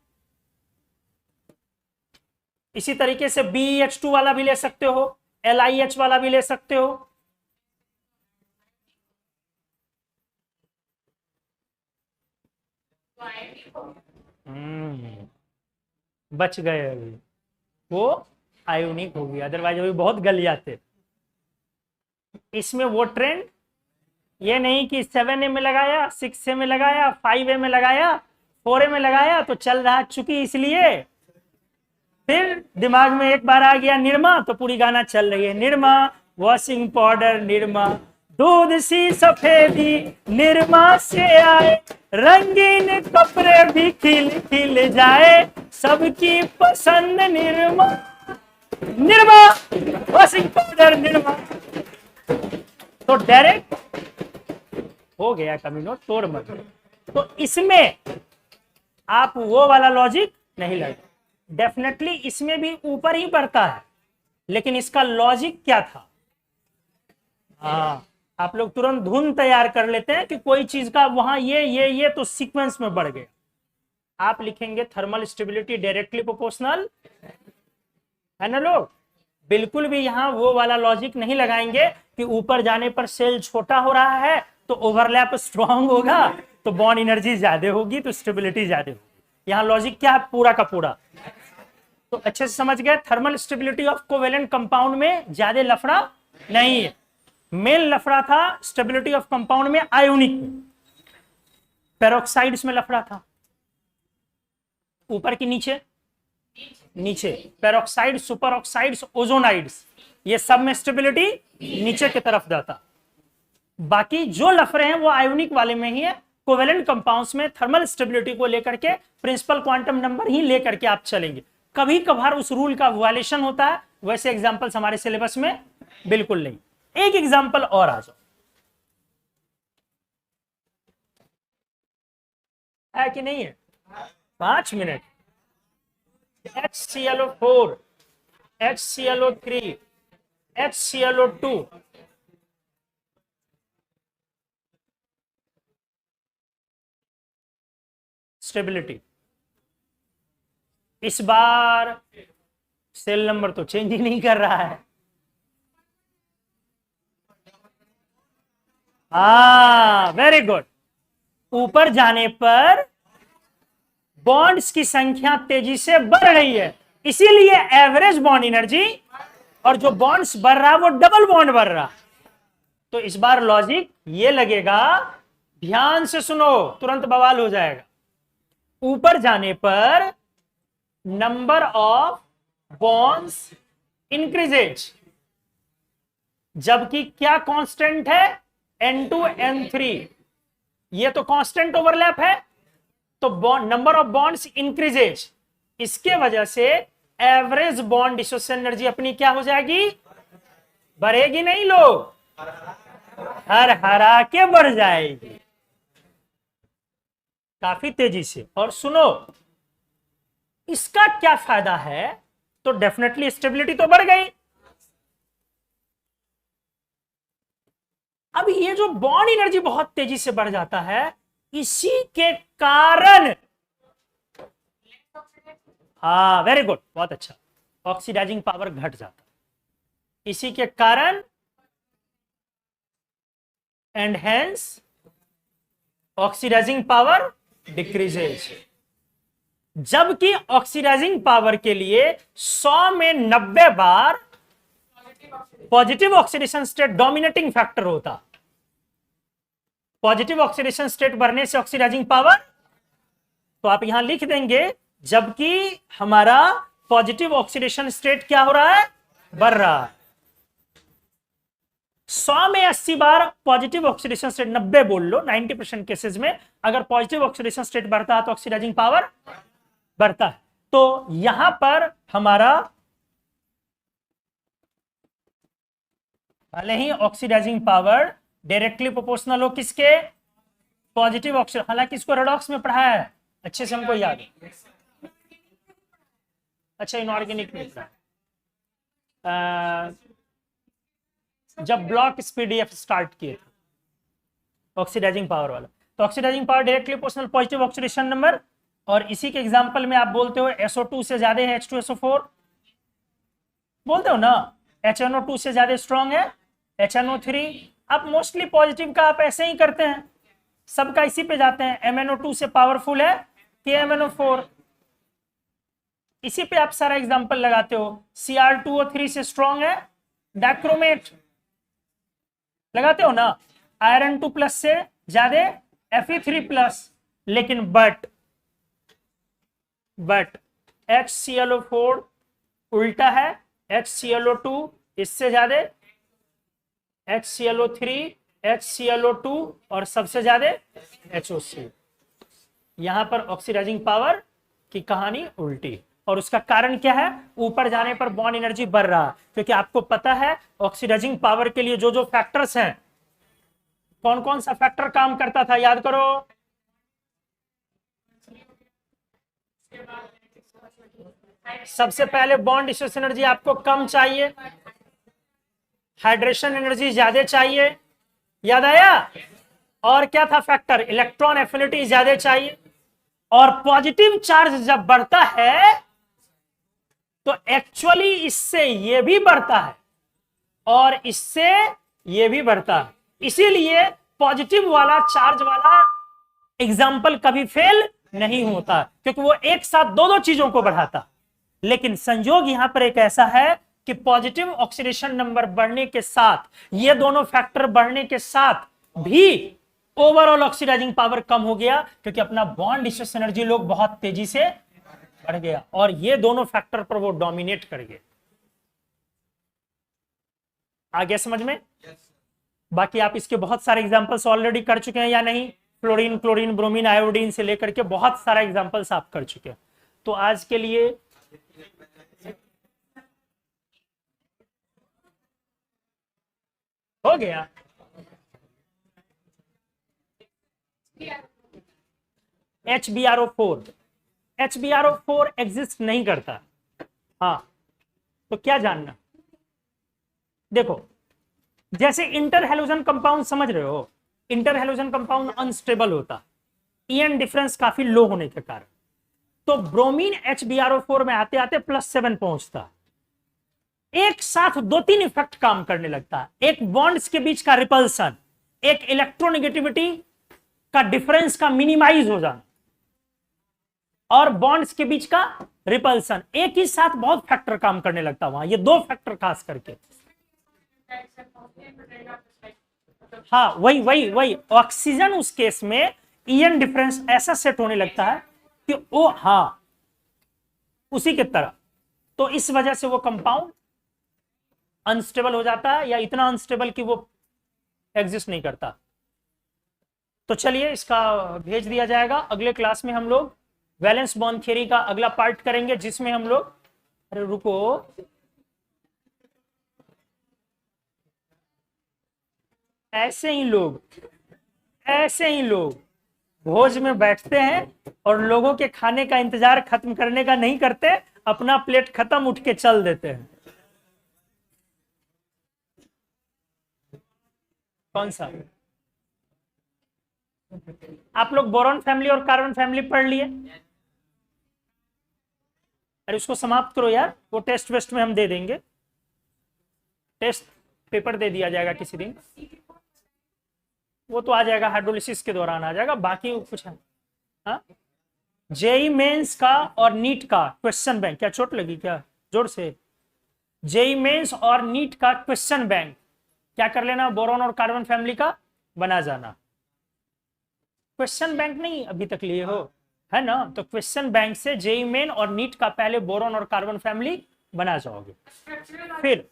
इसी तरीके से BH2 वाला भी ले सकते हो, LiH वाला भी ले सकते हो। बच गए अभी, वो आयोनिक हो गया, अदरवाइज अभी बहुत गल जाते। इसमें वो ट्रेंड ये नहीं कि 7A में लगाया, 6A में लगाया, 5A में लगाया, 4A में लगाया तो चल रहा चुकी, इसलिए फिर दिमाग में एक बार आ गया निरमा तो पूरी गाना चल रही है, निरमा वॉशिंग पाउडर, निरमा दूध सी सफेदी, निरमा से आए रंगीन कपड़े भी खिल खिल जाए, सबकी पसंद निरमा, निरमा वॉशिंग पाउडर, निरमा। तो डायरेक्ट हो गया कमीनो, तोड़ मत। तो इसमें आप वो वाला लॉजिक नहीं लगे, डेफिनेटली इसमें भी ऊपर ही बढ़ता है, लेकिन इसका लॉजिक क्या था? हाँ, आप लोग तुरंत धुन तैयार कर लेते हैं कि कोई चीज का वहां ये तो सीक्वेंस में बढ़ गया। आप लिखेंगे थर्मल स्टेबिलिटी डायरेक्टली प्रोपोर्शनल है ना लोग, बिल्कुल भी यहां वो वाला लॉजिक नहीं लगाएंगे कि ऊपर जाने पर सेल छोटा हो रहा है तो ओवरलैप स्ट्रांग होगा तो बॉन्ड एनर्जी ज्यादा होगी तो स्टेबिलिटी ज्यादा होगी। यहां लॉजिक क्या है, पूरा का पूरा। तो अच्छे से समझ गए, thermal stability of covalent compound में ज्यादा लफड़ा नहीं है। मेन लफड़ा था स्टेबिलिटी ऑफ कंपाउंड में आयोनिक में, पेरोक्साइड्स में लफड़ा था। ऊपर की नीचे, नीचे पेरोक्साइड, सुपर ऑक्साइड्स, ओजोनाइड्स, ये सब में स्टेबिलिटी नीचे की तरफ जाता। बाकी जो लफड़े हैं वो आयोनिक वाले में ही है। कोवेलेंट कंपाउंड्स में थर्मल स्टेबिलिटी को लेकर के प्रिंसिपल क्वांटम नंबर ही लेकर के आप चलेंगे। कभी कभार उस रूल का वायलेशन होता है, वैसे एग्जांपल्स हमारे सिलेबस में बिल्कुल नहीं। एक एग्जांपल और आ जाओ, है कि नहीं है? 5 minute. HClO4, HClO3, HClO2, stability. इस बार सेल नंबर तो चेंज ही नहीं कर रहा है। हाँ, वेरी गुड। ऊपर जाने पर बॉन्ड्स की संख्या तेजी से बढ़ रही है, इसीलिए एवरेज बॉन्ड एनर्जी, और जो बॉन्ड्स बढ़ रहा है वो डबल बॉन्ड बढ़ रहा। तो इस बार लॉजिक ये लगेगा, ध्यान से सुनो, तुरंत बवाल हो जाएगा। ऊपर जाने पर नंबर ऑफ बॉन्ड्स इंक्रीजेज, जबकि क्या कांस्टेंट है, N2 N3, ये तो कांस्टेंट ओवरलैप है, तो नंबर ऑफ बॉन्ड्स इंक्रीजेज, इसके वजह से एवरेज बॉन्ड डिसोसिएशन एनर्जी अपनी क्या हो जाएगी, बढ़ेगी नहीं लोग, हर हरा के बढ़ जाएगी काफी तेजी से। और सुनो, इसका क्या फायदा है, तो डेफिनेटली स्टेबिलिटी तो बढ़ गई, अब ये जो बॉन्ड एनर्जी बहुत तेजी से बढ़ जाता है, इसी के कारण, हाँ वेरी गुड, बहुत अच्छा, ऑक्सीडाइजिंग पावर घट जाता है इसी के कारण, and hence oxidising power decreases. जबकि ऑक्सीडाइजिंग पावर के लिए 100 में 90 बार positive oxidation state dominating factor होता। पॉजिटिव ऑक्सीडेशन स्टेट बढ़ने से ऑक्सीडाइजिंग पावर, तो आप यहां लिख देंगे जबकि हमारा पॉजिटिव ऑक्सीडेशन स्टेट क्या हो रहा है, बढ़ रहा है। 100 में 80 बार पॉजिटिव ऑक्सीडेशन स्टेट, 90 बोल लो, 90% केसेस में अगर पॉजिटिव ऑक्सीडेशन स्टेट बढ़ता है तो ऑक्सीडाइजिंग पावर बढ़ता है। तो यहां पर हमारा भले ही ऑक्सीडाइजिंग पावर डायरेक्टली प्रोपोर्शनल हो किसके, पॉजिटिव ऑक्सीडेशन, हालांकि इसको रेडॉक्स में पढ़ाया है अच्छे से, हमको याद है। अच्छा इनऑर्गेनिक में पढ़ा, जब ब्लॉक पीडीएफ स्टार्ट किए थे ऑक्सीडाइजिंग पावर वाला, तो oxidising power directly proportional positive oxidation number, और इसी के एग्जांपल में आप बोलते हो SO2 से ज्यादा है H2SO4, बोलते हो ना, HNO2 से ज्यादा स्ट्रॉन्ग है HNO3। अब मोस्टली पॉजिटिव का आप ऐसे ही करते हैं, सबका इसी पे जाते हैं, MnO2 से पावरफुल है KMnO4, इसी पे आप सारा एग्जांपल लगाते हो। Cr2O3 से स्ट्रॉन्ग है डाइक्रोमेट, लगाते हो ना, आयरन 2+ से ज्यादा Fe3+, लेकिन बट HClO4 उल्टा है, HClO2 इससे ज्यादा, HClO3, HClO2 और सबसे ज्यादा HOC। यहां पर ऑक्सीडाइजिंग पावर की कहानी उल्टी, और उसका कारण क्या है, ऊपर जाने पर बॉन्ड एनर्जी बढ़ रहा है, क्योंकि आपको पता है ऑक्सीडाइजिंग पावर के लिए जो जो फैक्टर्स हैं, कौन कौन सा फैक्टर काम करता था, याद करो। सबसे पहले बॉन्ड डिस्ट्रीब्यूशन एनर्जी आपको कम चाहिए, हाइड्रेशन एनर्जी ज्यादा चाहिए, याद आया। और क्या था फैक्टर, इलेक्ट्रॉन एफिनिटी ज्यादा चाहिए। और पॉजिटिव चार्ज जब बढ़ता है तो एक्चुअली इससे ये भी बढ़ता है और इससे ये भी बढ़ता है, इसीलिए पॉजिटिव वाला चार्ज वाला एग्जाम्पल कभी फेल नहीं होता, क्योंकि वो एक साथ दो दो चीजों को बढ़ाता। लेकिन संयोग यहां पर एक ऐसा है कि पॉजिटिव ऑक्सीडेशन नंबर बढ़ने के साथ, ये दोनों फैक्टर बढ़ने के साथ भी ओवरऑल ऑक्सीडाइजिंग पावर कम हो गया, क्योंकि अपना बॉन्ड डिस्ट्रीब्यूशन एनर्जी लोग बहुत तेजी से बढ़ गया, और ये दोनों फैक्टर पर वो डोमिनेट कर गए। आ गया समझ में? बाकी आप इसके बहुत सारे एग्जांपल्स ऑलरेडी कर चुके हैं या नहीं, फ्लोरीन, क्लोरीन, ब्रोमीन, आयोडीन से लेकर के बहुत सारा एग्जांपल्स आप कर चुके हैं। तो आज के लिए हो गया। HbRO4 एग्जिस्ट नहीं करता। हाँ, तो क्या जानना, देखो जैसे इंटर हैलोजन कंपाउंड समझ रहे हो, इंटर हैलोजन कंपाउंड अनस्टेबल होता, ईएन डिफरेंस काफी लो होने के कारण, तो ब्रोमीन HbRO4 में आते आते +7 पहुंचता, एक साथ 2-3 इफेक्ट काम करने लगता है। एक बॉन्ड्स के बीच का रिपल्सन, एक इलेक्ट्रोनेगेटिविटी का डिफरेंस का मिनिमाइज हो जाना, और बॉन्ड्स के बीच का रिपल्सन, एक ही साथ बहुत फैक्टर काम करने लगता वहां, ये दो फैक्टर खास करके। हाँ वही ऑक्सीजन उस केस में ईएन डिफरेंस ऐसा सेट होने लगता है कि वो, हाँ उसी के तरह, तो इस वजह से वो कंपाउंड अनस्टेबल हो जाता है, या इतना अनस्टेबल कि वो एग्जिस्ट नहीं करता। तो चलिए इसका भेज दिया जाएगा। अगले क्लास में हम लोग वैलेंस बॉन्ड थ्योरी का अगला पार्ट करेंगे, जिसमें हम लोग, अरे रुको, ऐसे ही लोग भोज में बैठते हैं और लोगों के खाने का इंतजार खत्म करने का नहीं करते, अपना प्लेट खत्म उठ के चल देते हैं। कौन सा? आप लोग बोरॉन फैमिली और कार्बन फैमिली पढ़ लिए? अरे उसको समाप्त करो यार, वो टेस्ट वेस्ट में हम दे देंगे, टेस्ट पेपर दे दिया जाएगा किसी दिन, वो तो आ जाएगा, हाइड्रोलिसिस के दौरान आ जाएगा, बाकी कुछ है। हाँ, जेई मेंस का और नीट का क्वेश्चन बैंक, क्या चोट लगी क्या? जोर से। जेई मेंस और नीट का क्वेश्चन बैंक क्या कर लेना, बोरॉन और कार्बन फैमिली का बना जाना। क्वेश्चन बैंक नहीं अभी तक लिए हो, है ना? तो क्वेश्चन बैंक से जेई मेन और नीट का पहले बोरॉन और कार्बन फैमिली बना जाओगे। फिर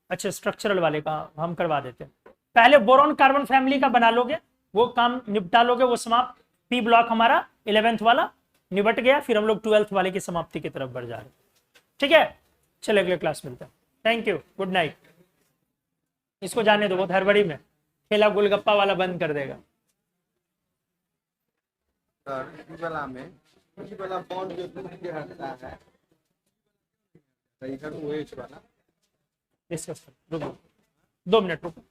अच्छा, स्ट्रक्चरल वाले का हम करवा देते हैं, पहले बोरॉन कार्बन फैमिली का बना लोगे, वो काम निपटा लोगे, वो समाप्त। पी ब्लॉक हमारा 11th वाला निपट गया, फिर हम लोग 12th वाले की समाप्ति की तरफ बढ़ जा रहे हैं। ठीक है, चलो अगले क्लास मिलते हैं। Thank you, good night. इसको जाने दो, बहुत हड़बड़ी में खेला गोलगप्पा वाला बंद कर देगा। वाला बॉन्ड जो दूर के हटता है, इधर OH वाला डिस्कस करो, रुको 2 मिनट रुको।